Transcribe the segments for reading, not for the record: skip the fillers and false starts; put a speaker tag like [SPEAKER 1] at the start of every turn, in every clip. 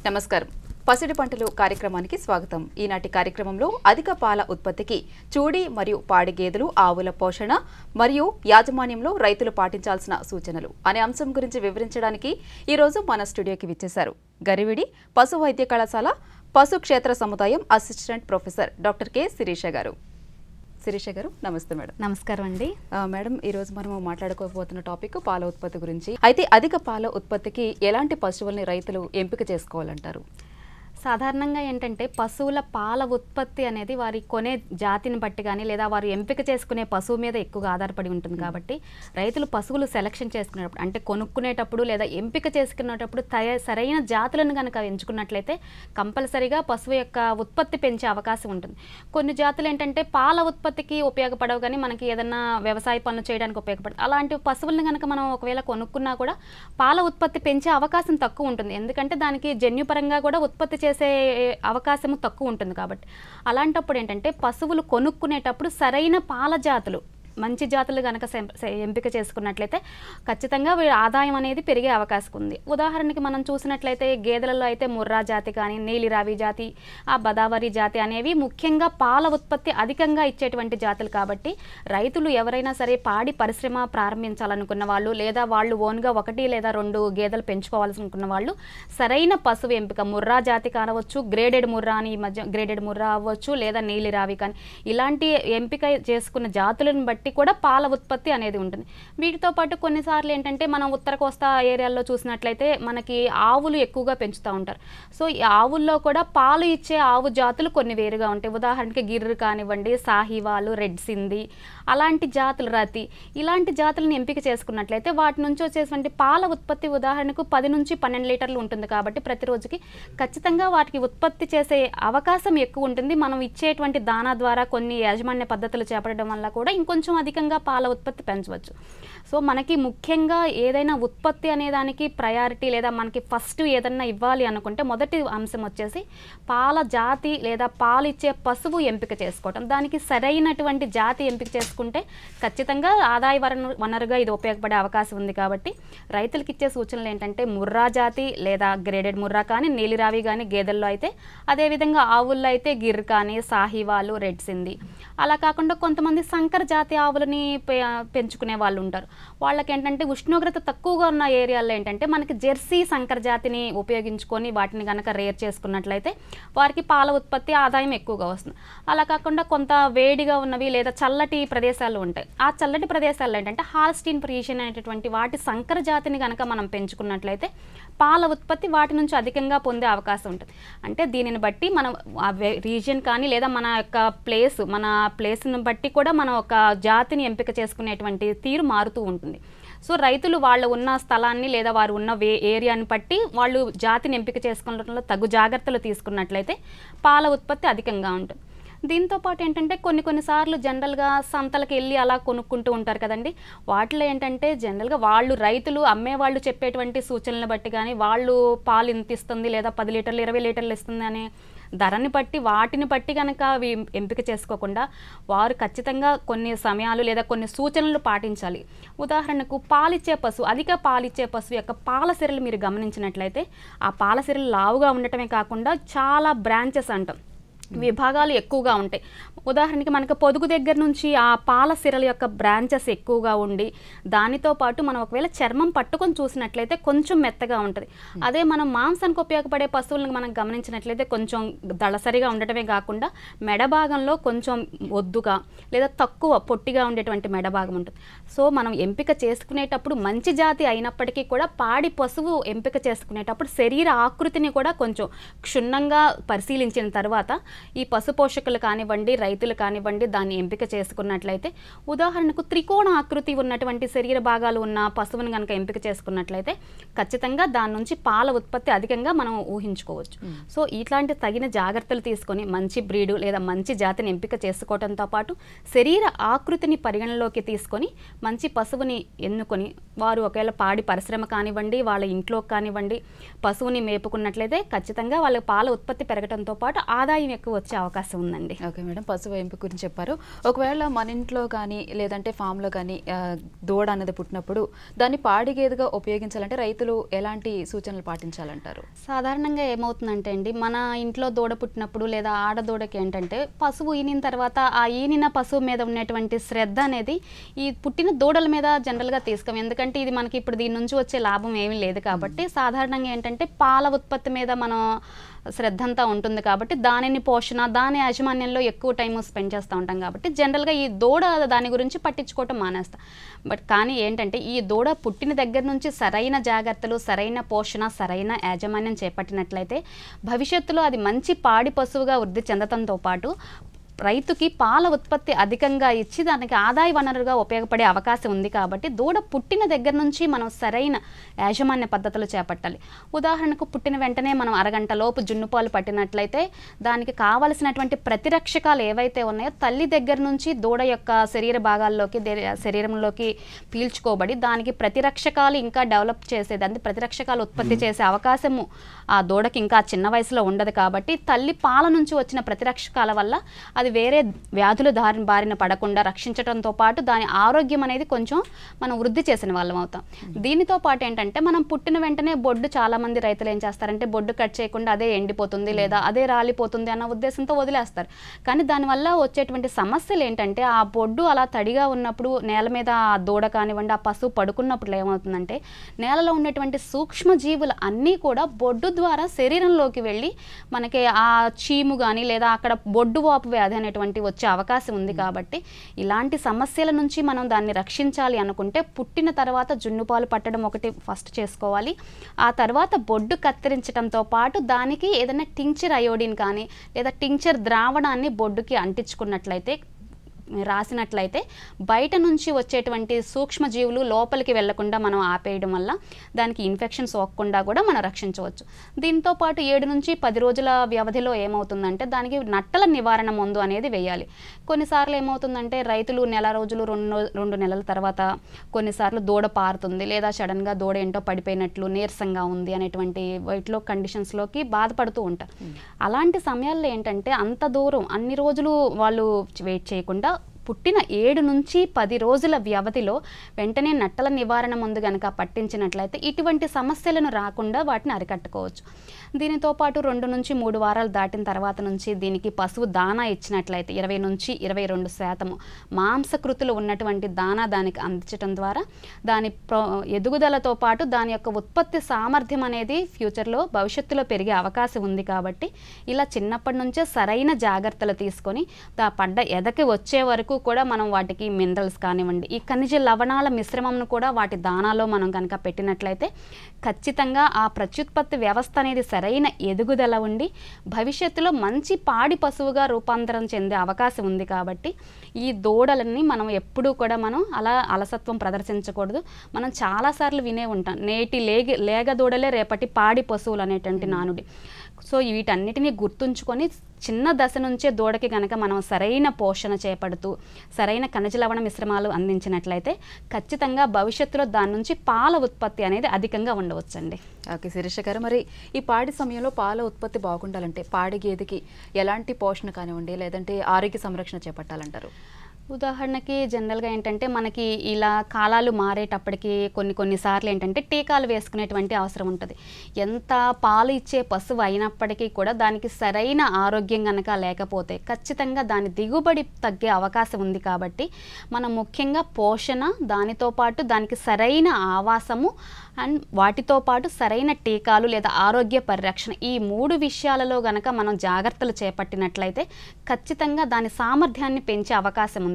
[SPEAKER 1] నమస్కారం. పసిడి పంటలు కార్యక్రమానికి స్వాగతం. ఈనాటి కార్యక్రమంలో అధిక పాల ఉత్పత్తికి చూడి మరియు పాడి గేదెలు ఆవుల పోషణ మరియు యాజమాన్యంలో రైతులు పాటించాల్సిన సూచనలు అనే అంశం గురించి వివరించడానికి ఈ రోజు మన స్టూడియోకి విచ్చేశారు గరివిడి పశు వైద్య కళాశాల పశు క్షేత్ర సముదాయం assistant professor doctor K Sirisha గారు. శిరీష గారు నమస్తే మేడం.
[SPEAKER 2] నమస్కారం అండి.
[SPEAKER 1] మేడం, ఈరోజు మనము మాట్లాడుకోబోతున్న టాపిక్ పాల ఉత్పత్తి గురించి. అయితే అధిక పాల ఉత్పత్తికి ఎలాంటి పశువుల్ని రైతులు ఎంపిక చేసుకోవాలంటారు?
[SPEAKER 2] సాధారణంగా ఏంటంటే పశువుల పాల ఉత్పత్తి అనేది వారి కొనే జాతిని బట్టి కానీ లేదా వారు ఎంపిక చేసుకునే పశువు మీద ఎక్కువగా ఆధారపడి ఉంటుంది. కాబట్టి రైతులు పశువులు సెలక్షన్ చేసుకునేటప్పుడు అంటే కొనుక్కునేటప్పుడు లేదా ఎంపిక చేసుకునేటప్పుడు సరైన జాతులను కనుక ఎంచుకున్నట్లయితే కంపల్సరీగా పశువు యొక్క ఉత్పత్తి పెంచే అవకాశం ఉంటుంది. కొన్ని జాతులు ఏంటంటే పాల ఉత్పత్తికి ఉపయోగపడవు కానీ మనకి ఏదన్నా వ్యవసాయ పనులు చేయడానికి ఉపయోగపడుతుంది. అలాంటి పశువులను కనుక మనం ఒకవేళ కొనుక్కున్నా కూడా పాల ఉత్పత్తి పెంచే అవకాశం తక్కువ ఉంటుంది. ఎందుకంటే దానికి జన్యుపరంగా కూడా ఉత్పత్తి చేసే అవకాశం తక్కువ ఉంటుంది. కాబట్టి అలాంటప్పుడు ఏంటంటే పశువులు కొనుక్కునేటప్పుడు సరైన పాల జాతులు మంచి జాతులు కనుక ఎంపిక చేసుకున్నట్లయితే ఖచ్చితంగా ఆదాయం అనేది పెరిగే అవకాశం ఉంది. ఉదాహరణకి మనం చూసినట్లయితే గేదెలలో అయితే ముర్రా జాతి కానీ నీలిరావి జాతి ఆ బదావరి జాతి అనేవి ముఖ్యంగా పాల ఉత్పత్తి అధికంగా ఇచ్చేటువంటి జాతులు. కాబట్టి రైతులు ఎవరైనా సరే పాడి పరిశ్రమ ప్రారంభించాలనుకున్న వాళ్ళు లేదా వాళ్ళు ఓన్గా 1 లేదా 2 గేదెలు పెంచుకోవాలనుకున్న వాళ్ళు సరైన పశువు ఎంపిక ముర్రా జాతి కావచ్చు, గ్రేడెడ్ ముర్రా అని ఈ మధ్య గ్రేడెడ్ ముర్రా అవ్వచ్చు లేదా నీలిరావి కానీ ఇలాంటి ఎంపిక చేసుకున్న జాతులను బట్టి కూడా పాల ఉత్పత్తి అనేది ఉంటుంది. వీటితో పాటు కొన్నిసార్లు ఏంటంటే మనం ఉత్తర కోస్తా ఏరియాల్లో చూసినట్లయితే మనకి ఆవులు ఎక్కువగా పెంచుతూ ఉంటారు. సో ఈ ఆవుల్లో కూడా పాలు ఇచ్చే ఆవు జాతులు కొన్ని వేరుగా ఉంటాయి. ఉదాహరణకి గిర్రు కానివ్వండి, సాహివాలు, రెడ్ సింధి అలాంటి జాతులు, రతి ఇలాంటి జాతులను ఎంపిక చేసుకున్నట్లయితే వాటి నుంచి వచ్చేటువంటి పాల ఉత్పత్తి ఉదాహరణకు 10 నుంచి 12 లీటర్లు ఉంటుంది. కాబట్టి ప్రతిరోజుకి ఖచ్చితంగా వాటికి ఉత్పత్తి చేసే అవకాశం ఎక్కువ ఉంటుంది. మనం ఇచ్చేటువంటి దానా ద్వారా కొన్ని యాజమాన్య పద్ధతులు చేపట్టడం వల్ల కూడా ఇంకొంచెం అధికంగా పాల ఉత్పత్తి పెంచవచ్చు. సో మనకి ముఖ్యంగా ఏదైనా ఉత్పత్తి అనే దానికి ప్రయారిటీ లేదా మనకి ఫస్ట్ ఏదన్నా ఇవ్వాలి అనుకుంటే మొదటి అంశం వచ్చేసి పాల జాతి లేదా పాలు ఇచ్చే పశువు ఎంపిక చేసుకోవటం. దానికి సరైనటువంటి జాతి ఎంపిక చేసుకుంటే ఖచ్చితంగా ఆదాయ వనరుగా ఇది ఉపయోగపడే అవకాశం ఉంది. కాబట్టి రైతులకు ఇచ్చే సూచనలు ఏంటంటే ముర్రా జాతి లేదా గ్రేడెడ్ ముర్రా కానీ నీలిరావి కానీ గేదెల్లో అయితే, అదేవిధంగా ఆవుల్లో అయితే గిర్ కానీ సాహివాలు, రెడ్ సింధి అలా కాకుండా కొంతమంది సంకర జాతి ఆవులని పెంచుకునే వాళ్ళు ఉంటారు. వాళ్ళకి ఏంటంటే ఉష్ణోగ్రత తక్కువగా ఉన్న ఏరియాల్లో ఏంటంటే మనకి జెర్సీ సంకర జాతిని ఉపయోగించుకొని వాటిని కనుక రేర్ చేసుకున్నట్లయితే వారికి పాల ఉత్పత్తి ఆదాయం ఎక్కువగా వస్తుంది. అలా కాకుండా కొంత వేడిగా ఉన్నవి లేదా చల్లటి ప్రదేశాలు ఉంటాయి. ఆ చల్లటి ప్రదేశాల్లో ఏంటంటే హాల్స్టీన్ ఫ్రీజియన్ అనేటటువంటి వాటి సంకర జాతిని కనుక మనం పెంచుకున్నట్లయితే పాల ఉత్పత్తి వాటి నుంచి అధికంగా పొందే అవకాశం ఉంటుంది. అంటే దీనిని బట్టి మనం రీజియన్ కానీ లేదా మన యొక్క ప్లేస్ను బట్టి కూడా మనం ఒక జాతిని ఎంపిక చేసుకునేటువంటి తీరు మారుతూ ఉంటుంది. సో రైతులు వాళ్ళ ఉన్న స్థలాన్ని లేదా వారు ఉన్న ఏరియాని బట్టి వాళ్ళు జాతిని ఎంపిక చేసుకోవడంలో తగు జాగ్రత్తలు తీసుకున్నట్లయితే పాల ఉత్పత్తి అధికంగా ఉంటుంది. దీంతో పాటు ఏంటంటే కొన్నిసార్లు జనరల్గా సంతలకు వెళ్ళి అలా కొనుక్కుంటూ ఉంటారు కదండి. వాటిలో ఏంటంటే జనరల్గా వాళ్ళు రైతులు అమ్మేవాళ్ళు చెప్పేటువంటి సూచనలను బట్టి కానీ వాళ్ళు పాలు ఇంత ఇస్తుంది లేదా 10 లీటర్లు 20 లీటర్లు ఇస్తుంది అనే ధరని బట్టి వాటిని బట్టి కనుక అవి ఎంపిక చేసుకోకుండా వారు ఖచ్చితంగా కొన్ని సమయాలు లేదా కొన్ని సూచనలు పాటించాలి. ఉదాహరణకు పాలిచ్చే పశువు, అధిక పాలిచ్చే పశువు యొక్క పాల సిరలు మీరు గమనించినట్లయితే ఆ పాల సిరలు లావుగా ఉండటమే కాకుండా చాలా బ్రాంచెస్ అంటాం విభాగాలు ఎక్కువగా ఉంటాయి. ఉదాహరణకి మనకు పొదుగు దగ్గర నుంచి ఆ పాల సిరల యొక్క బ్రాంచెస్ ఎక్కువగా ఉండి దానితో పాటు మనం ఒకవేళ చర్మం పట్టుకొని చూసినట్లయితే కొంచెం మెత్తగా ఉంటుంది. అదే మనం మాంసానికి ఉపయోగపడే పశువులను మనం గమనించినట్లయితే కొంచెం దళసరిగా ఉండటమే కాకుండా మెడభాగంలో కొంచెం ఒద్దుగా లేదా తక్కువ పొట్టిగా ఉండేటువంటి మెడభాగం ఉంటుంది. సో మనం ఎంపిక చేసుకునేటప్పుడు మంచి జాతి అయినప్పటికీ కూడా పాడి పశువు ఎంపిక చేసుకునేటప్పుడు శరీర ఆకృతిని కూడా కొంచెం క్షుణ్ణంగా పరిశీలించిన తర్వాత ఈ పశు పోషకులు కానివ్వండి, రైతులు కానివ్వండి దాన్ని ఎంపిక చేసుకున్నట్లయితే ఉదాహరణకు త్రికోణ ఆకృతి ఉన్నటువంటి శరీర భాగాలు ఉన్న పశువుని కనుక ఎంపిక చేసుకున్నట్లయితే ఖచ్చితంగా దాని నుంచి పాల ఉత్పత్తి అధికంగా మనం ఊహించుకోవచ్చు. సో ఇట్లాంటి తగిన జాగ్రత్తలు తీసుకొని మంచి బ్రీడు లేదా మంచి జాతిని ఎంపిక చేసుకోవడంతో పాటు శరీర ఆకృతిని పరిగణలోకి తీసుకొని మంచి పశువుని ఎన్నుకొని వారు ఒకవేళ పాడి పరిశ్రమ కానివ్వండి వాళ్ళ ఇంట్లో కానివ్వండి పశువుని మేపుకున్నట్లయితే ఖచ్చితంగా వాళ్ళ పాల ఉత్పత్తి పెరగడంతో పాటు ఆదాయం ఎక్కువ ఎక్కువ వచ్చే అవకాశం ఉందండి.
[SPEAKER 1] ఓకే మేడం, పశువు ఎంపిక గురించి చెప్పారు. ఒకవేళ మన ఇంట్లో కానీ లేదంటే ఫామ్లో కానీ దూడ అనేది పుట్టినప్పుడు దాన్ని పాడి గేదెగా ఉపయోగించాలంటే రైతులు ఎలాంటి సూచనలు పాటించాలంటారు?
[SPEAKER 2] సాధారణంగా ఏమవుతుందంటే అండి, మన ఇంట్లో దూడ పుట్టినప్పుడు లేదా ఆడదూడకి ఏంటంటే పశువు ఈనిన తర్వాత ఆ ఈనిన పశువు మీద ఉన్నటువంటి శ్రద్ధ అనేది ఈ పుట్టిన దూడల మీద జనరల్గా తీసుకోం. ఎందుకంటే ఇది మనకి ఇప్పుడు దీని నుంచి వచ్చే లాభం ఏమీ లేదు కాబట్టి సాధారణంగా ఏంటంటే పాల ఉత్పత్తి మీద మనం శ్రద్ధ అంతా ఉంటుంది కాబట్టి దానిని పోషణ, దాని యాజమాన్యంలో ఎక్కువ టైం స్పెండ్ చేస్తూ ఉంటాం కాబట్టి జనరల్గా ఈ దూడ దాని గురించి పట్టించుకోవటం మానేస్తాం. బట్ కానీ ఏంటంటే ఈ దూడ పుట్టిన దగ్గర నుంచి సరైన జాగ్రత్తలు, సరైన పోషణ, సరైన యాజమాన్యం చేపట్టినట్లయితే భవిష్యత్తులో అది మంచి పాడి పశువుగా వృద్ధి చెందడంతో పాటు రైతుకి పాల ఉత్పత్తి అధికంగా ఇచ్చి దానికి ఆదాయ వనరుగా ఉపయోగపడే అవకాశం ఉంది. కాబట్టి దూడ పుట్టిన దగ్గర నుంచి మనం సరైన యాజమాన్య పద్ధతులు చేపట్టాలి. ఉదాహరణకు పుట్టిన వెంటనే మనం అరగంట లోపు జున్నుపాలు పట్టినట్లయితే దానికి కావలసినటువంటి ప్రతిరక్షకాలు ఏవైతే ఉన్నాయో తల్లి దగ్గర నుంచి దూడ యొక్క శరీర భాగాల్లోకి, శరీరంలోకి పీల్చుకోబడి దానికి ప్రతిరక్షకాలు ఇంకా డెవలప్ చేసేది, అంటే ప్రతిరక్షకాలు ఉత్పత్తి చేసే అవకాశము ఆ దూడకి ఇంకా చిన్న వయసులో ఉండదు. కాబట్టి తల్లి పాల నుంచి వచ్చిన ప్రతిరక్షకాల వల్ల అది వేరే వ్యాధుల బారిన పడకుండా రక్షించడంతో పాటు దాని ఆరోగ్యం అనేది కొంచెం మనం వృద్ధి చేసిన వాళ్ళం అవుతాం. దీనితో పాటు ఏంటంటే మనం పుట్టిన వెంటనే బొడ్డు, చాలా మంది రైతులు ఏం చేస్తారంటే బొడ్డు కట్ చేయకుండా అదే ఎండిపోతుంది లేదా అదే రాలిపోతుంది అన్న ఉద్దేశంతో వదిలేస్తారు. కానీ దానివల్ల వచ్చేటువంటి సమస్యలు ఏంటంటే ఆ బొడ్డు అలా తడిగా ఉన్నప్పుడు నేల మీద ఆ దూడ కానివ్వండి ఆ పశువు పడుకున్నప్పుడు ఏమవుతుందంటే నేలలో ఉన్నటువంటి సూక్ష్మజీవులు అన్నీ కూడా బొడ్డు ద్వారా శరీరంలోకి వెళ్ళి మనకి ఆ చీము కానీ లేదా అక్కడ బొడ్డు వాపు వ్యాధి అనేటువంటి వచ్చే అవకాశం ఉంది. కాబట్టి ఇలాంటి సమస్యల నుంచి మనం దాన్ని రక్షించాలి అనుకుంటే పుట్టిన తర్వాత జున్నుపాలు పట్టడం ఒకటి ఫస్ట్ చేసుకోవాలి. ఆ తర్వాత బొడ్డు కత్తిరించడంతో పాటు దానికి ఏదైనా టించర్ అయోడిన్ కానీ లేదా టించర్ ద్రావణాన్ని బొడ్డుకి అంటించుకున్నట్లయితే, రాసినట్లయితే బయట నుంచి వచ్చేటువంటి సూక్ష్మజీవులు లోపలికి వెళ్లకుండా మనం ఆపేయడం వల్ల దానికి ఇన్ఫెక్షన్ సోకకుండా కూడా మనం రక్షించవచ్చు. దీంతో పాటు 7 నుంచి 10 రోజుల వ్యవధిలో ఏమవుతుందంటే దానికి నట్టల నివారణ మందు అనేది వేయాలి. కొన్నిసార్లు ఏమవుతుందంటే రైతులు నెల రోజులు, 2 నెలల తర్వాత కొన్నిసార్లు దూడ పారుతుంది లేదా సడన్గా దూడ ఏంటో పడిపోయినట్లు నీరసంగా ఉంది అనేటువంటి వీటిలో కండిషన్స్లోకి బాధపడుతూ ఉంటారు. అలాంటి సమయాల్లో ఏంటంటే అంత దూరం అన్ని రోజులు వాళ్ళు వెయిట్ చేయకుండా పుట్టిన 7 నుంచి 10 రోజుల వ్యవధిలో వెంటనే నట్టల నివారణ మందు కనుక పట్టించినట్లయితే ఇటువంటి సమస్యలను రాకుండా వాటిని అరికట్టుకోవచ్చు. దీనితో పాటు 2 నుంచి 3 వారాలు దాటిన తర్వాత నుంచి దీనికి పశువు దానా ఇచ్చినట్లయితే 20 నుంచి 22% మాంసకృతులు ఉన్నటువంటి దానా దానికి అందించడం ద్వారా దాని ఎదుగుదలతో పాటు దాని యొక్క ఉత్పత్తి సామర్థ్యం అనేది ఫ్యూచర్లో భవిష్యత్తులో పెరిగే అవకాశం ఉంది. కాబట్టి ఇలా చిన్నప్పటి నుంచే సరైన జాగ్రత్తలు తీసుకొని పడ్డ ఎదకి వచ్చే వరకు కూడా మనం వాటికి మినరల్స్ కానివ్వండి, ఈ ఖనిజ లవణాల మిశ్రమంను కూడా వాటి దానాలో మనం కనుక పెట్టినట్లయితే ఖచ్చితంగా ఆ ప్రత్యుత్పత్తి వ్యవస్థ అనేది సరైన ఎదుగుదల ఉండి భవిష్యత్తులో మంచి పాడి పశువుగా రూపాంతరం చెందే అవకాశం ఉంది. కాబట్టి ఈ దూడలని మనం ఎప్పుడూ కూడా మనం అలా అలసత్వం ప్రదర్శించకూడదు. మనం చాలాసార్లు వినే ఉంటాం, నేటి లేగ దూడలే రేపటి పాడి పశువులు అనేటువంటి నానుడి. సో వీటన్నిటిని గుర్తుంచుకొని చిన్న దశ నుంచే దూడకి కనుక మనం సరైన పోషణ చేపడుతూ సరైన ఖనిజ లవణ మిశ్రమాలు అందించినట్లయితే ఖచ్చితంగా భవిష్యత్తులో దాని నుంచి పాల ఉత్పత్తి అనేది అధికంగా ఉండవచ్చండి.
[SPEAKER 1] ఓకే శిరీష గారు, మరి ఈ పాడి సమయంలో పాల ఉత్పత్తి బాగుండాలంటే పాడి గేదెకి ఎలాంటి పోషణ కానివ్వండి లేదంటే ఆరోగ్య సంరక్షణ చేపట్టాలంటారు?
[SPEAKER 2] ఉదాహరణకి జనరల్గా ఏంటంటే మనకి ఇలా కాలాలు మారేటప్పటికి కొన్నిసార్లు ఏంటంటే టీకాలు వేసుకునేటువంటి అవసరం ఉంటుంది. ఎంత పాలు ఇచ్చే పశువు అయినప్పటికీ కూడా దానికి సరైన ఆరోగ్యం కనుక లేకపోతే ఖచ్చితంగా దాని దిగుబడి తగ్గే అవకాశం ఉంది. కాబట్టి మనం ముఖ్యంగా పోషణ, దానితో పాటు దానికి సరైన ఆవాసము అండ్ వాటితో పాటు సరైన టీకాలు లేదా ఆరోగ్య పరిరక్షణ, ఈ 3 విషయాలలో గనక మనం జాగ్రత్తలు చేపట్టినట్లయితే ఖచ్చితంగా దాని సామర్థ్యాన్ని పెంచే అవకాశం ఉంది.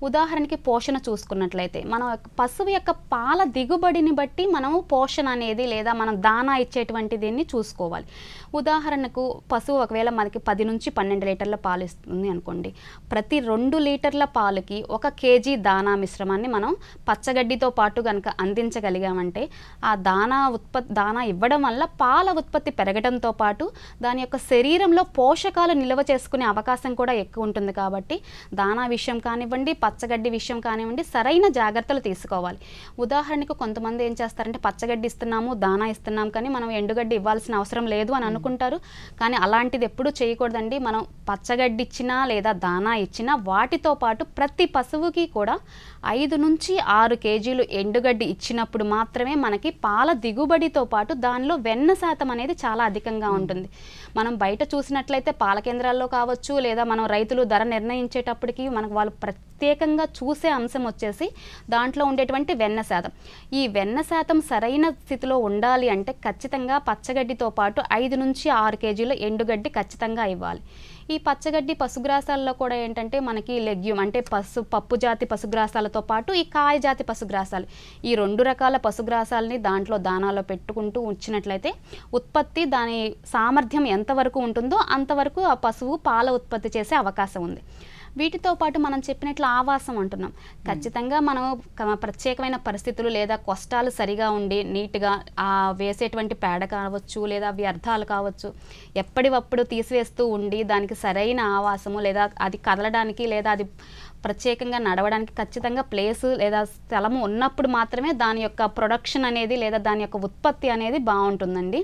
[SPEAKER 2] ఉదాహరణకి పోషణ చూసుకున్నట్లయితే మనం పశువు యొక్క పాల దిగుబడిని బట్టి మనము పోషణ అనేది లేదా మనం దానా ఇచ్చేటువంటి దీన్ని చూసుకోవాలి. ఉదాహరణకు పశువు ఒకవేళ మనకి 10 నుంచి 12 లీటర్ల పాలు ఇస్తుంది అనుకోండి, ప్రతి 2 లీటర్ల పాలకి 1 కేజీ దానా మిశ్రమాన్ని మనం పచ్చగడ్డితో పాటు కనుక అందించగలిగామంటే ఆ దానా ఇవ్వడం వల్ల పాల ఉత్పత్తి పెరగడంతో పాటు దాని యొక్క శరీరంలో పోషకాలు నిల్వ చేసుకునే అవకాశం కూడా ఎక్కువ ఉంటుంది. కాబట్టి దానా విషయం కానీ కానివ్వండి, పచ్చగడ్డి విషయం కానివ్వండి, సరైన జాగ్రత్తలు తీసుకోవాలి. ఉదాహరణకు కొంతమంది ఏం చేస్తారంటే పచ్చగడ్డి ఇస్తున్నాము, దానా ఇస్తున్నాం, కానీ మనం ఎండుగడ్డి ఇవ్వాల్సిన అవసరం లేదు అని అనుకుంటారు. కానీ అలాంటిది ఎప్పుడూ చేయకూడదండి. మనం పచ్చగడ్డి ఇచ్చినా లేదా దానా ఇచ్చినా వాటితో పాటు ప్రతి పశువుకి కూడా 5 నుంచి 6 కేజీలు ఎండుగడ్డి ఇచ్చినప్పుడు మాత్రమే మనకి పాల దిగుబడితో పాటు దానిలో వెన్న శాతం అనేది చాలా అధికంగా ఉంటుంది. మనం బయట చూసినట్లయితే పాల కేంద్రాల్లో కావచ్చు, లేదా మనం రైతులు ధర నిర్ణయించేటప్పటికి మనకు వాళ్ళు ప్రత్యేకంగా చూసే అంశం వచ్చేసి దాంట్లో ఉండేటువంటి వెన్న శాతం. ఈ వెన్న శాతం సరైన స్థితిలో ఉండాలి అంటే ఖచ్చితంగా పచ్చగడ్డితో పాటు 5 నుంచి 6 కేజీల ఎండుగడ్డి ఖచ్చితంగా ఇవ్వాలి. ఈ పచ్చగడ్డి పశుగ్రాసాల్లో కూడా ఏంటంటే మనకి లెగ్యూమ్ అంటే పప్పు జాతి పశుగ్రాసాలతో పాటు ఈ కాయ జాతి పశుగ్రాసాలు, ఈ 2 రకాల పశుగ్రాసాలని దాంట్లో దానాలో పెట్టుకుంటూ ఉంచినట్లయితే ఉత్పత్తి దాని సామర్థ్యం ఎంతవరకు ఉంటుందో అంతవరకు ఆ పశువు పాల ఉత్పత్తి చేసే అవకాశం ఉంది. వీటితో పాటు మనం చెప్పినట్లు ఆవాసం అంటున్నాం. ఖచ్చితంగా మనం ప్రత్యేకమైన పరిస్థితులు లేదా కష్టాలు సరిగా ఉండి నీట్గా వేసేటువంటి పేడ కావచ్చు లేదా వ్యర్థాలు కావచ్చు ఎప్పటికప్పుడు తీసివేస్తూ ఉండి దానికి సరైన ఆవాసము లేదా అది కదలడానికి లేదా అది ప్రత్యేకంగా నడవడానికి ఖచ్చితంగా ప్లేసు లేదా స్థలము ఉన్నప్పుడు మాత్రమే దాని యొక్క ప్రొడక్షన్ అనేది లేదా దాని యొక్క ఉత్పత్తి అనేది బాగుంటుందండి.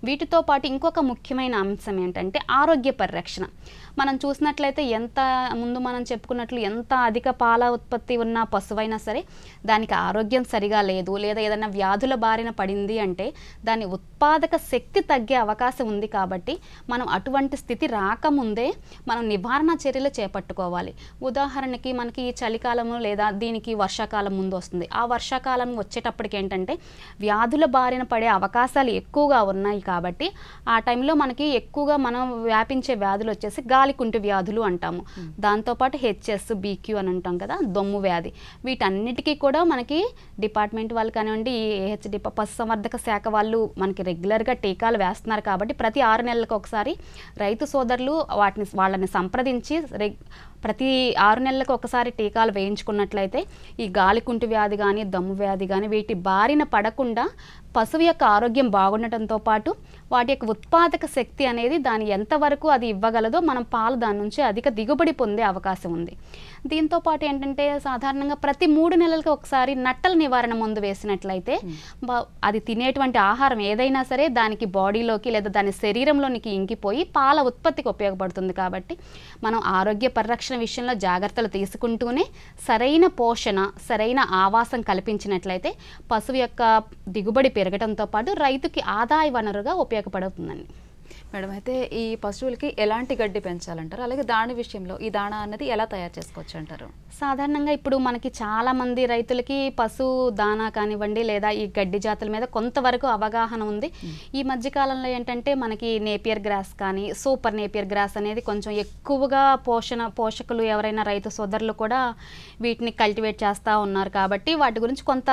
[SPEAKER 2] వీటితో పాటు ఇంకొక ముఖ్యమైన అంశం ఏంటంటే ఆరోగ్య పరిరక్షణ. మనం చూసినట్లయితే ఎంత ముందు మనం చెప్పుకున్నట్లు ఎంత అధిక పాల ఉత్పత్తి ఉన్న పశువైనా సరే దానికి ఆరోగ్యం సరిగా లేదు లేదా ఏదైనా వ్యాధుల బారిన పడింది అంటే దాని ఉత్పాదక శక్తి తగ్గే అవకాశం ఉంది. కాబట్టి మనం అటువంటి స్థితి రాకముందే మనం నివారణ చర్యలు చేపట్టుకోవాలి. ఉదాహరణకి మనకి చలికాలము లేదా దీనికి వర్షాకాలం ముందు వస్తుంది. ఆ వర్షాకాలం వచ్చేటప్పటికి ఏంటంటే వ్యాధుల బారిన పడే అవకాశాలు ఎక్కువగా ఉన్నాయి. కాబట్టి ఆ టైంలో మనకి ఎక్కువగా మనం వ్యాపించే వ్యాధులు వచ్చేసి గాలికుంటు వ్యాధులు అంటాము. దాంతోపాటు హెచ్ఎస్ బీక్యూ అని అంటాం కదా, దొమ్ము వ్యాధి. వీటన్నిటికీ కూడా మనకి డిపార్ట్మెంట్ వాళ్ళు కానివ్వండి, ఏహెచ్డి పశుసంవర్ధక శాఖ వాళ్ళు మనకి రెగ్యులర్గా టీకాలు వేస్తున్నారు. కాబట్టి ప్రతి 6 నెలలకు ఒకసారి రైతు సోదరులు వాళ్ళని సంప్రదించి ప్రతి 6 నెలలకు ఒకసారి టీకాలు వేయించుకున్నట్లయితే ఈ గాలికుంటు వ్యాధి కానీ దమ్ము వ్యాధి కానీ వీటి బారిన పడకుండా పశువు యొక్క ఆరోగ్యం బాగుండటంతో పాటు వాటి యొక్క ఉత్పాదక శక్తి అనేది దాని ఎంతవరకు అది ఇవ్వగలదో మనం పాలు దాని నుంచి అధిక దిగుబడి పొందే అవకాశం ఉంది. దీంతో పాటు ఏంటంటే సాధారణంగా ప్రతి 3 నెలలకు ఒకసారి నట్టల నివారణ మందు వేసినట్లయితే అది తినేటువంటి ఆహారం ఏదైనా సరే దానికి బాడీలోకి లేదా దాని శరీరంలోనికి ఇంకిపోయి పాల ఉత్పత్తికి ఉపయోగపడుతుంది. కాబట్టి మనం ఆరోగ్య పరిరక్షణ విషయంలో జాగ్రత్తలు తీసుకుంటూనే సరైన పోషణ సరైన ఆవాసం కల్పించినట్లయితే పశువు యొక్క దిగుబడి పెరగడంతో పాటు రైతుకి ఆదాయ వనరుగా ఉపయోగపడుతుందండి.
[SPEAKER 1] మేడం, అయితే ఈ పశువులకి ఎలాంటి గడ్డి పెంచాలంటారు? అలాగే దాని విషయంలో ఈ దాణా అన్నది ఎలా తయారు చేసుకోవచ్చు అంటారు?
[SPEAKER 2] సాధారణంగా ఇప్పుడు మనకి చాలామంది రైతులకి పశు దానా కానివ్వండి లేదా ఈ గడ్డి జాతుల మీద కొంతవరకు అవగాహన ఉంది. ఈ మధ్యకాలంలో ఏంటంటే మనకి నేపియర్ గ్రాస్ కానీ సూపర్ నేపియర్ గ్రాస్ అనేది కొంచెం ఎక్కువగా పోషకులు ఎవరైనా రైతు సోదరులు కూడా వీటిని కల్టివేట్ చేస్తూ ఉన్నారు. కాబట్టి వాటి గురించి కొంత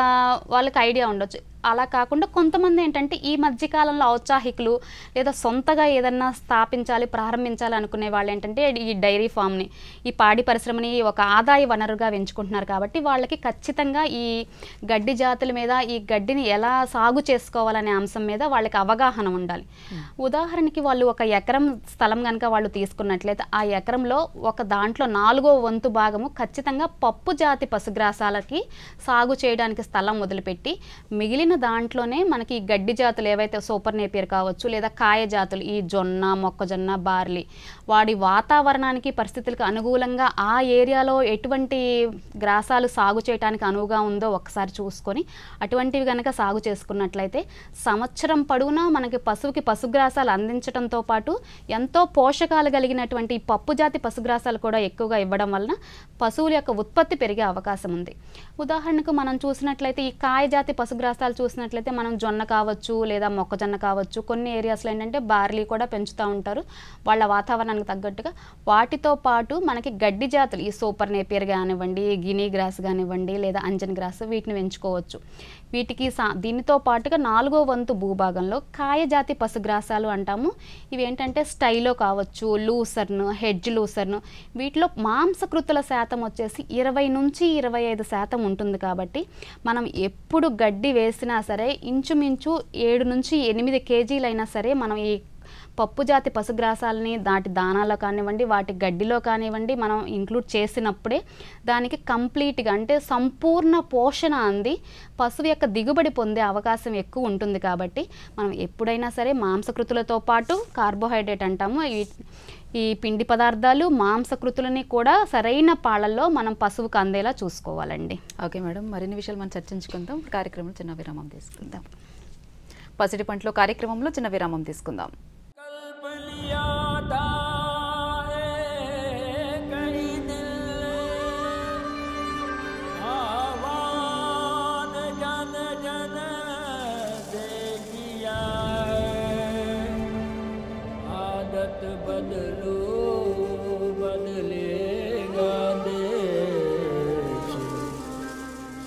[SPEAKER 2] వాళ్ళకి ఐడియా ఉండొచ్చు. అలా కాకుండా కొంతమంది ఏంటంటే ఈ మధ్యకాలంలో ఔత్సాహికులు లేదా సొంతగా ఏదన్నా స్థాపించాలి ప్రారంభించాలి అనుకునే వాళ్ళు ఏంటంటే ఈ డైరీ ఫామ్ని ఈ పాడి పరిశ్రమని ఒక ఆదాయ వనరుగా ఎంచుకుంటున్నారు. కాబట్టి వాళ్ళకి ఖచ్చితంగా ఈ గడ్డి జాతుల మీద ఈ గడ్డిని ఎలా సాగు చేసుకోవాలనే అంశం మీద వాళ్ళకి అవగాహన ఉండాలి. ఉదాహరణకి వాళ్ళు ఒక ఎకరం స్థలం కనుక వాళ్ళు తీసుకున్నట్లయితే ఆ ఎకరంలో ఒక దాంట్లో 4వ వంతు భాగము ఖచ్చితంగా పప్పు జాతి పశుగ్రాసాలకి సాగు చేయడానికి స్థలం వదిలిపెట్టి మిగిలిన దాంట్లోనే మనకి గడ్డి జాతులు ఏవైతే సూపర్ నేపియర్ కావచ్చు లేదా కాయ జాతులు ఈ జొన్న మొక్కజొన్న బార్లీ వాడి వాతావరణానికి పరిస్థితులకు అనుకూలంగా ఆ ఏరియాలో ఎటువంటి గ్రాసాలు సాగు చేయడానికి అనువుగా ఉందో ఒకసారి చూసుకొని అటువంటివి కనుక సాగు చేసుకున్నట్లయితే సంవత్సరం పొడవునా మనకి పశువుకి పశుగ్రాసాలు అందించడంతో పాటు ఎంతో పోషకాలు కలిగినటువంటి పప్పు జాతి పశుగ్రాసాలు కూడా ఎక్కువగా ఇవ్వడం వలన పశువుల యొక్క ఉత్పత్తి పెరిగే అవకాశం ఉంది. ఉదాహరణకు మనం చూసినట్లయితే ఈ కాయ జాతి పశుగ్రాసాలు చూసినట్లయితే మనం జొన్న కావచ్చు లేదా మొక్కజొన్న కావచ్చు కొన్ని ఏరియాస్లో ఏంటంటే బార్లీ కూడా పెంచుతూ ఉంటారు వాళ్ళ వాతావరణానికి తగ్గట్టుగా. వాటితో పాటు మనకి గడ్డి జాతులు ఈ సూపర్ నేపియర్ కానివ్వండి గినీ గ్రాస్ కానివ్వండి లేదా అంజన్ గ్రాస్ వీటిని పెంచుకోవచ్చు. వీటికి దీనితో పాటుగా 4వ వంతు భూభాగంలో కాయ జాతి పశుగ్రాసాలు అంటాము. ఇవి ఏంటంటే స్టైలో కావచ్చు లూసర్ను హెడ్జ్ లూసర్ను వీటిలో మాంసకృతుల శాతం వచ్చేసి 20 నుంచి 25% ఉంటుంది. కాబట్టి మనం ఎప్పుడు గడ్డి వేసినా సరే ఇంచుమించు 7 నుంచి 8 కేజీలైనా సరే మనం ఈ పప్పు జాతి పశుగ్రాసాలని వాటి దానాలో కానివ్వండి, వాటి గడ్డిలో కానివ్వండి మనం ఇంక్లూడ్ చేసినప్పుడే దానికి కంప్లీట్గా అంటే సంపూర్ణ పోషణ అంది పశువు యొక్క దిగుబడి పొందే అవకాశం ఎక్కువ ఉంటుంది. కాబట్టి మనం ఎప్పుడైనా సరే మాంసకృతులతో పాటు కార్బోహైడ్రేట్ అంటాము ఈ పిండి పదార్థాలు మాంసకృతులని కూడా సరైన పాలల్లో మనం పశువుకు అందేలా చూసుకోవాలండి.
[SPEAKER 1] ఓకే మేడం, మరిన్ని విషయాలు మనం చర్చించుకుందాం. కార్యక్రమంలో చిన్న విరామం తీసుకుందాం. పసిడి పంటలో కార్యక్రమంలో చిన్న విరామం తీసుకుందాం.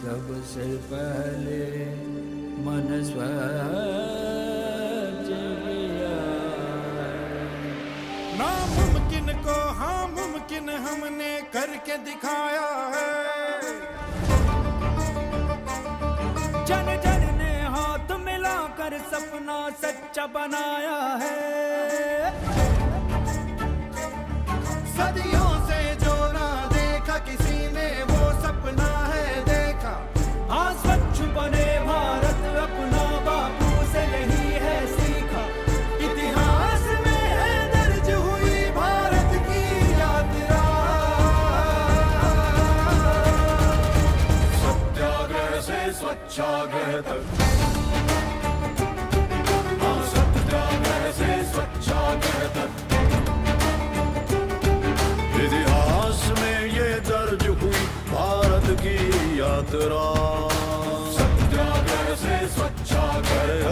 [SPEAKER 3] सबसे पहले मन स्वच्छ किया। नामुमकिन को हाँ मुमकिन हमने करके दिखाया है। जन जन ने हाथ मिलाकर सपना सच्चा बनाया है। सदियों से जो ना देखा किसी ने वो सपना है देखा। हाँ स्वच्छ बने भारत अपना बापू से यही है सीखा। इतिहास में है दर्ज हुई भारत की यात्रा। सत्याग्रह से स्वच्छाग्रह तक, हाँ सत्याग्रह से स्वच्छाग्रह तक। इतिहास में ये दर्ज हुई भारत की यात्रा। सत्याग्रह से स्वच्छाग्रह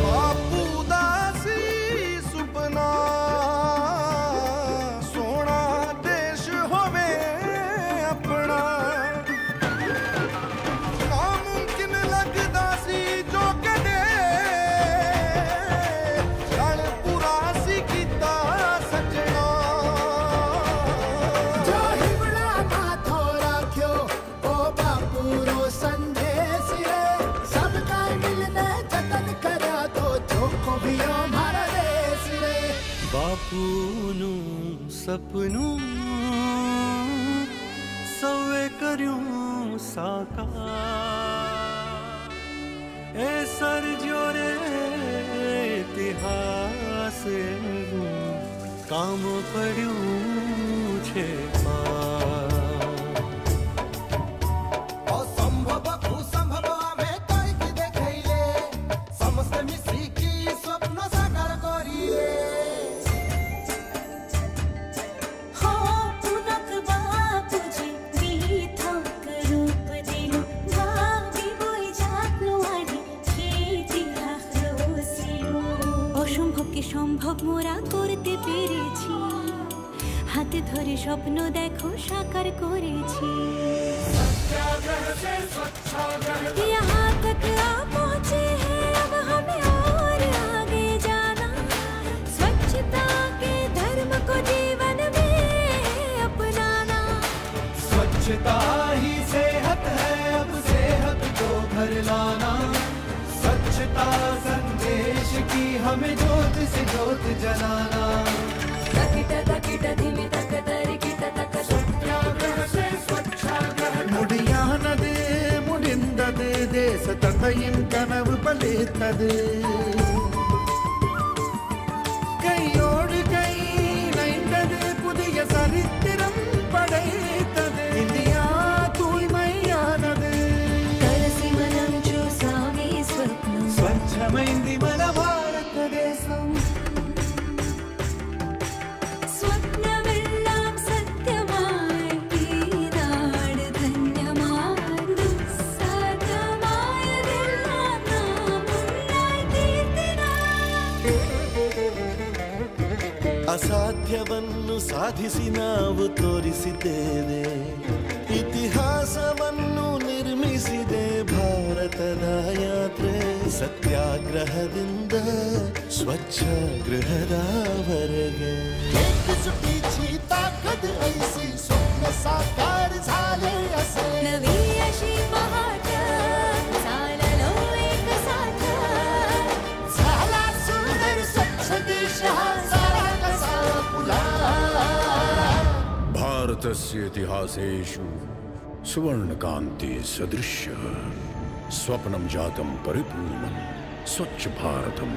[SPEAKER 3] बापूदासी सुपना सोना देश होवे अपना। नामुमकिन लगदा सी जो कदे गल पुरासी कीता सजना। जो हिवड़ा माथो राख्यो ओ बापू रो संदेश है। सबका मिलने जतन करा तो चोखो भी हमारा देश है। बापू नु सपनू सवे करूं साकार। ए सर जोरे इतिहास काम पड्યું છે असंभव कुसंभव आमे कईक देखैले। समस्त मिसिकी स्वप्न साकार करिले।
[SPEAKER 4] সম্ভব মোরা করতে পেরেছি। হাতে ধরে স্বপ্ন দেখো সাকার করেছি। यहाँ तक आ पहुँचे हैं अब हमें और आगे जाना। स्वच्छता के धर्म को जीवन में अपनाना।
[SPEAKER 3] स्वच्छता ही सेहत है अब सेहत को घर लाना। स्वच्छता संदेश की हमें ज्योत से ज्योत जलाना।
[SPEAKER 4] तकिट तकिट धिमि तक तरिकिट तक
[SPEAKER 3] सत्याग्रह से स्वच्छाग्रह मुडियानदे मुडिंददे देश तथयिन कनवु बलितदे। कईयोडु कई नैंददे पुदिय सरित्तिरम पडैतदे। इंडिया तूय्मय्यानदे
[SPEAKER 4] कलसि मनं चूसामि स्वप्नं।
[SPEAKER 3] स्वच्छमैंदि मन भारतदेशं।
[SPEAKER 4] സ്വപ്നമെല്ലാം സത്യമായി ഈ നാട് ധന്യമായി. ദുസ്സാധ്യമായതെല്ലാം നാം ഒന്നായി തീർത്തിനാം.
[SPEAKER 3] ಅಸಾಧ್ಯವನ್ನ ಸಾಧಿಸಿ ನಾವು ತೋರಿಸಿದ್ದೇವೆ. ಇತಿಹಾಸವನ್ನು ನಿರ್ಮಿಸಿದೆ ಭಾರತದ ಯಾತ್ರೆ. ಸತ್ಯಾಗ್ರಹದಿಂದ ಸ್ವಚ್ಛಾಗ್ರಹದವರೆಗೆ. एक छुट्टी छी ताकत ऐसी
[SPEAKER 5] भारतस्य इतिहासेषु सुवर्णकान्ति सदृश्यः स्वप्नं जातं परिपूर्णं स्वच्छ भारतं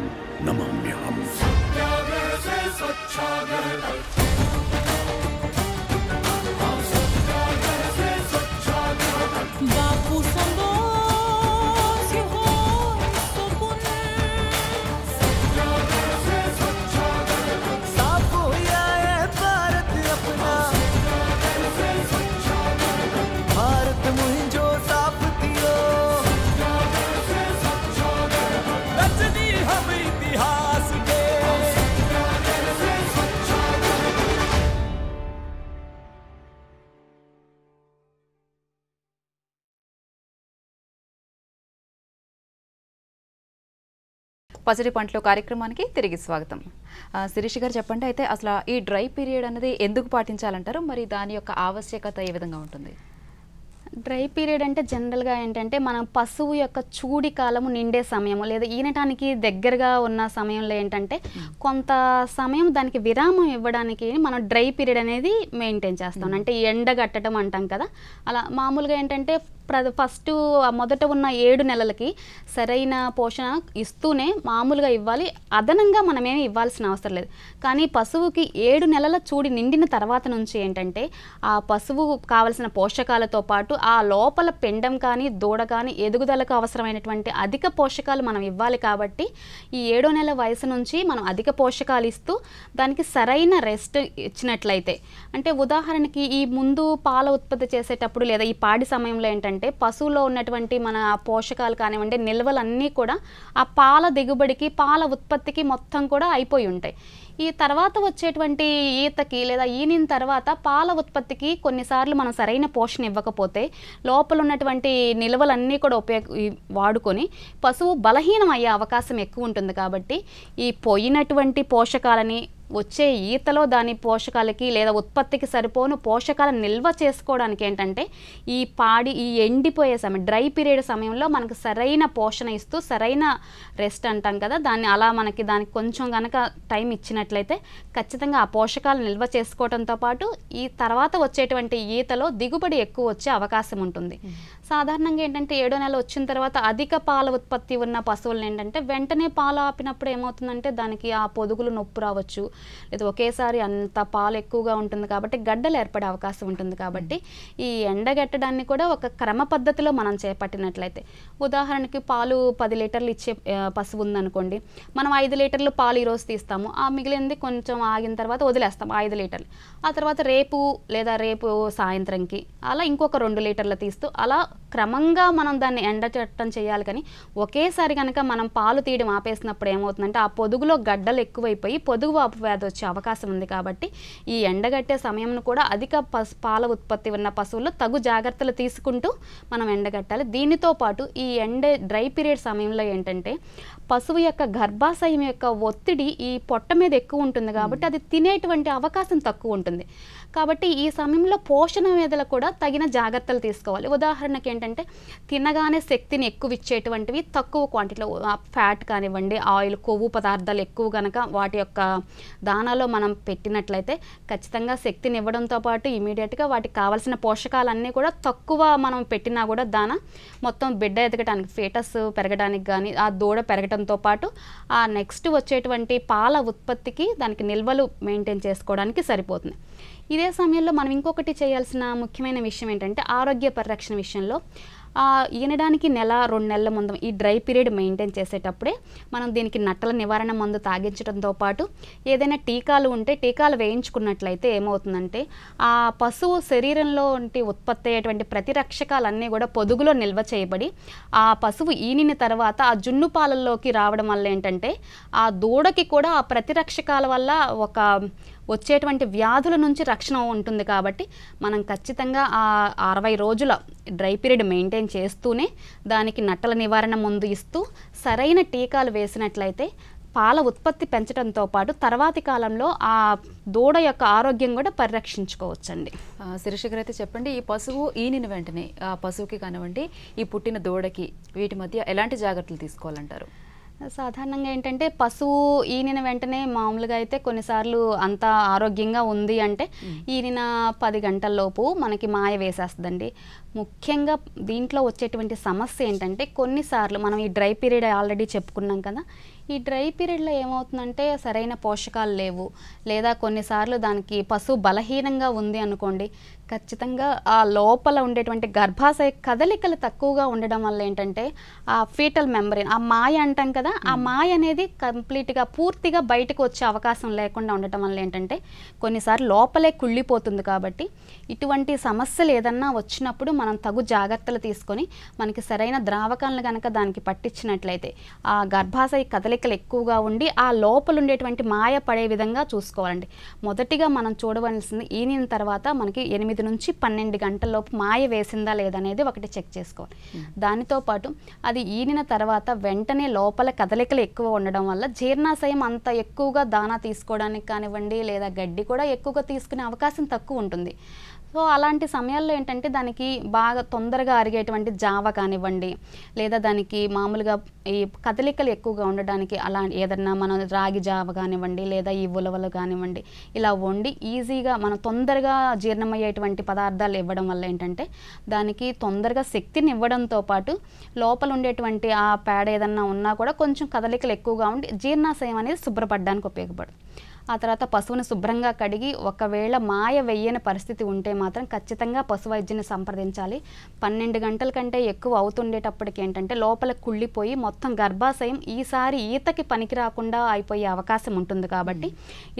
[SPEAKER 5] नमाम्यहम्।
[SPEAKER 3] सत्याग्रह से स्वच्छाग्रह तक, सत्याग्रह से स्वच्छाग्रह तक।
[SPEAKER 4] बापू संगोसी हो सुकुन,
[SPEAKER 3] सत्याग्रह से स्वच्छाग्रह तक,
[SPEAKER 6] साफ होया है भारत अपना,
[SPEAKER 3] सत्याग्रह से स्वच्छाग्रह तक,
[SPEAKER 6] भारत मुहिंजो साफ थियो,
[SPEAKER 3] सत्याग्रह से स्वच्छाग्रह तक,
[SPEAKER 6] रचनी हम इतिहास के।
[SPEAKER 3] सत्याग्रह से स्वच्छाग्रह तक।
[SPEAKER 1] పసిడి పంటలు కార్యక్రమానికి తిరిగి స్వాగతం. శిరీష్ గారు చెప్పండి, అయితే అసలు ఈ డ్రై పీరియడ్ అనేది ఎందుకు పాటించాలంటారు, మరి దాని యొక్క ఆవశ్యకత ఏ విధంగా ఉంటుంది?
[SPEAKER 2] డ్రై పీరియడ్ అంటే జనరల్గా ఏంటంటే మనం పశువు యొక్క చూడి కాలము నిండే సమయము లేదా ఈనటానికి దగ్గరగా ఉన్న సమయంలో ఏంటంటే కొంత సమయం దానికి విరామం ఇవ్వడానికి మనం డ్రై పీరియడ్ అనేది మెయింటైన్ చేస్తాం. అంటే ఎండగట్టడం అంటాం కదా, అలా మామూలుగా ఏంటంటే ఫస్ట్ మొదట ఉన్న 7 నెలలకి సరైన పోషణ ఇస్తూనే మామూలుగా ఇవ్వాలి, అదనంగా మనమేమి ఇవ్వాల్సిన అవసరం లేదు. కానీ పశువుకి 7 నెలల చూడి నిండిన తర్వాత నుంచి ఏంటంటే ఆ పశువు కావలసిన పోషకాలతో పాటు ఆ లోపల పెండం కానీ దూడ కానీ ఎదుగుదలకు అవసరమైనటువంటి అధిక పోషకాలు మనం ఇవ్వాలి. కాబట్టి ఈ 7వ నెల వయసు నుంచి మనం అధిక పోషకాలు ఇస్తూ దానికి సరైన రెస్ట్ ఇచ్చినట్లయితే, అంటే ఉదాహరణకి ఈ ముందు పాల ఉత్పత్తి చేసేటప్పుడు లేదా ఈ పాడి సమయంలో ఏంటంటే పశువులో ఉన్నటువంటి మన పోషకాలు కానివ్వండి నిల్వలన్నీ కూడా ఆ పాల దిగుబడికి పాల ఉత్పత్తికి మొత్తం కూడా అయిపోయి ఉంటాయి. ఈ తర్వాత వచ్చేటువంటి ఈతకి లేదా ఈనిన తర్వాత పాల ఉత్పత్తికి కొన్నిసార్లు మనం సరైన పోషణ ఇవ్వకపోతే లోపల ఉన్నటువంటి నిల్వలన్నీ కూడా వాడుకొని పశువు బలహీనం అయ్యే అవకాశం ఎక్కువ ఉంటుంది. కాబట్టి ఈ పోయినటువంటి పోషకాలని వచ్చే ఈతలో దాని పోషకాలకి లేదా ఉత్పత్తికి సరిపోను పోషకాలను నిల్వ చేసుకోవడానికి ఏంటంటే ఈ ఎండిపోయే సమయం డ్రై పీరియడ్ సమయంలో మనకు సరైన పోషణ ఇస్తూ సరైన రెస్ట్ అంటాం కదా, దాన్ని అలా దానికి కొంచెం కనుక టైం ఇచ్చినట్లయితే ఖచ్చితంగా ఆ పోషకాలు నిల్వ చేసుకోవడంతో పాటు ఈ తర్వాత వచ్చేటువంటి ఈతలో దిగుబడి ఎక్కువ వచ్చే అవకాశం ఉంటుంది. సాధారణంగా ఏంటంటే 7వ నెల వచ్చిన తర్వాత అధిక పాల ఉత్పత్తి ఉన్న పశువులను ఏంటంటే వెంటనే పాలు ఆపినప్పుడు ఏమవుతుందంటే దానికి ఆ పొదుగులు నొప్పి రావచ్చు, లేదా ఒకేసారి అంత పాలు ఎక్కువగా ఉంటుంది కాబట్టి గడ్డలు ఏర్పడే అవకాశం ఉంటుంది. కాబట్టి ఈ ఎండగట్టడాన్ని కూడా ఒక క్రమ పద్ధతిలో మనం చేపట్టినట్లయితే, ఉదాహరణకి పాలు 10 లీటర్లు ఇచ్చే పశువు ఉందనుకోండి, మనం 5 లీటర్లు పాలు ఈరోజు తీస్తాము, ఆ మిగిలింది కొంచెం ఆగిన తర్వాత వదిలేస్తాం 5 లీటర్లు, ఆ తర్వాత రేపు సాయంత్రంకి అలా ఇంకొక 2 లీటర్లు తీస్తూ అలా క్రమంగా మనం దాన్ని ఎండగట్టడం చేయాలి. కానీ ఒకేసారి కనుక మనం పాలు తీయడం ఆపేసినప్పుడు ఏమవుతుందంటే ఆ పొదుగులో గడ్డలు ఎక్కువైపోయి పొదుగు వాపు వ్యాధి వచ్చే అవకాశం ఉంది. కాబట్టి ఈ ఎండగట్టే సమయంను కూడా అధిక పాల ఉత్పత్తి ఉన్న పశువుల్లో తగు జాగ్రత్తలు తీసుకుంటూ మనం ఎండగట్టాలి. దీనితో పాటు ఈ డ్రై పీరియడ్ సమయంలో ఏంటంటే పశువు యొక్క గర్భాశయం యొక్క ఒత్తిడి ఈ పొట్ట మీద ఎక్కువ ఉంటుంది కాబట్టి అది తినేటువంటి అవకాశం తక్కువ ఉంటుంది. కాబట్టి ఈ సమయంలో పోషణ మీద కూడా తగిన జాగ్రత్తలు తీసుకోవాలి. ఉదాహరణకి ఏంటంటే తినగానే శక్తిని ఎక్కువ ఇచ్చేటువంటివి తక్కువ క్వాంటిటీలో ఫ్యాట్ కానివ్వండి, ఆయిల్, కొవ్వు పదార్థాలు ఎక్కువ కనుక వాటి యొక్క దానాలో మనం పెట్టినట్లయితే ఖచ్చితంగా శక్తిని ఇవ్వడంతో పాటు ఇమీడియట్గా వాటికి కావాల్సిన పోషకాలన్నీ కూడా తక్కువ మనం పెట్టినా కూడా దాన మొత్తం బిడ్డ ఎదగడానికి ఫీటస్ పెరగడానికి కానీ ఆ దూడ పెరగడంతో పాటు ఆ నెక్స్ట్ వచ్చేటువంటి పాల ఉత్పత్తికి దానికి నిల్వలు మెయింటైన్ చేసుకోవడానికి సరిపోతుంది. ఇదే సమయంలో మనం ఇంకొకటి చేయాల్సిన ముఖ్యమైన విషయం ఏంటంటే ఆరోగ్య పరిరక్షణ విషయంలో ఈనడానికి 1-2 నెలల ముందు ఈ డ్రై పీరియడ్ మెయింటైన్ చేసేటప్పుడే మనం దీనికి నట్టల నివారణ మందు తాగించడంతో పాటు ఏదైనా టీకాలు ఉంటే టీకాలు వేయించుకున్నట్లయితే ఏమవుతుందంటే ఆ పశువు శరీరంలో ఉత్పత్తి అయ్యేటువంటి ప్రతిరక్షకాలన్నీ కూడా పొదుగులో నిల్వ చేయబడి ఆ పశువు ఈనిన తర్వాత ఆ జున్ను పాలల్లోకి రావడం వల్ల ఏంటంటే ఆ దూడకి కూడా ఆ ప్రతిరక్షకాల వల్ల ఒక వచ్చేటువంటి వ్యాధుల నుంచి రక్షణ ఉంటుంది. కాబట్టి మనం ఖచ్చితంగా ఆ 60 రోజుల డ్రై పీరియడ్ మెయింటైన్ చేస్తూనే దానికి నట్టల నివారణ మందు ఇస్తూ సరైన టీకాలు వేసినట్లయితే పాల ఉత్పత్తి పెంచడంతో పాటు తర్వాతి కాలంలో ఆ దూడ యొక్క ఆరోగ్యం కూడా పరిరక్షించుకోవచ్చండి.
[SPEAKER 1] శిరీష గారు అయితే చెప్పండి, ఈ పశువు ఈనిన వెంటనే ఆ పశువుకి కానివ్వండి ఈ పుట్టిన దూడకి వీటి మధ్య ఎలాంటి జాగ్రత్తలు తీసుకోవాలంటారు?
[SPEAKER 2] సాధారణంగా ఏంటంటే పశువు ఈనిన వెంటనే మామూలుగా అయితే కొన్నిసార్లు అంత ఆరోగ్యంగా ఉంది అంటే ఈనిన 10 గంటల్లోపు మనకి మాయ వేసేస్తుందండి. ముఖ్యంగా దీంట్లో వచ్చేటువంటి సమస్య ఏంటంటే కొన్నిసార్లు మనం ఈ డ్రై పీరియడ్ ఆల్రెడీ చెప్పుకున్నాం కదా, ఈ డ్రై పీరియడ్లో ఏమవుతుందంటే సరైన పోషకాలు లేవు, లేదా కొన్నిసార్లు దానికి పశువు బలహీనంగా ఉంది అనుకోండి, ఖచ్చితంగా ఆ లోపల ఉండేటువంటి గర్భాశయ కదలికలు తక్కువగా ఉండడం వల్ల ఏంటంటే ఆ ఫీటల్ మెంబ్రెయిన్, ఆ మాయ అంటాం కదా, ఆ మాయ అనేది కంప్లీట్గా పూర్తిగా బయటకు వచ్చే అవకాశం లేకుండా ఉండటం వల్ల ఏంటంటే కొన్నిసార్లు లోపలే కుళ్ళిపోతుంది. కాబట్టి ఇటువంటి సమస్యలు ఏదన్నా వచ్చినప్పుడు మనం తగు జాగ్రత్తలు తీసుకొని మనకి సరైన ద్రావకాలను కనుక దానికి పట్టించినట్లయితే ఆ గర్భాశయ కదలికలు ఎక్కువగా ఉండి ఆ లోపల ఉండేటువంటి మాయ పడే విధంగా చూసుకోవాలండి. మొదటిగా మనం చూడవలసింది ఈనిన తర్వాత మనకి 8 నుంచి 12 గంటలలోపు మాయ వేసిందా లేదనేది ఒకటి చెక్ చేసుకోవాలి. దానితో పాటు అది ఈనిన తర్వాత వెంటనే లోపల కదలికలు ఎక్కువ ఉండడం వల్ల జీర్ణాశయం అంత ఎక్కువగా దానా తీసుకోవడానికి కానివ్వండి, లేదా గడ్డి కూడా ఎక్కువగా తీసుకునే అవకాశం తక్కువ ఉంటుంది. సో అలాంటి సమయాల్లో ఏంటంటే దానికి బాగా తొందరగా అరిగేటువంటి జావ కానివ్వండి, లేదా దానికి మామూలుగా ఈ కదలికలు ఎక్కువగా ఉండడానికి అలా ఏదన్నా మనం రాగి జావ కానివ్వండి, లేదా ఈ ఉలవలు కానివ్వండి ఇలా వండి ఈజీగా మనం తొందరగా జీర్ణమయ్యేటువంటి పదార్థాలు ఇవ్వడం వల్ల ఏంటంటే దానికి తొందరగా శక్తిని ఇవ్వడంతో పాటు లోపల ఉండేటువంటి ఆ పేడ ఏదన్నా ఉన్నా కూడా కొంచెం కదలికలు ఎక్కువగా ఉండి జీర్ణాశయం అనేది శుభ్రపడడానికి ఉపయోగపడుతుంది. ఆ తర్వాత పశువుని శుభ్రంగా కడిగి ఒకవేళ మాయ వెయ్యని పరిస్థితి ఉంటే మాత్రం ఖచ్చితంగా పశు వైద్యుని సంప్రదించాలి. 12 గంటల కంటే ఎక్కువ అవుతుండేటప్పటికి ఏంటంటే లోపల కుళ్ళిపోయి మొత్తం గర్భాశయం ఈసారి ఈతకి పనికి రాకుండా అయిపోయే అవకాశం ఉంటుంది. కాబట్టి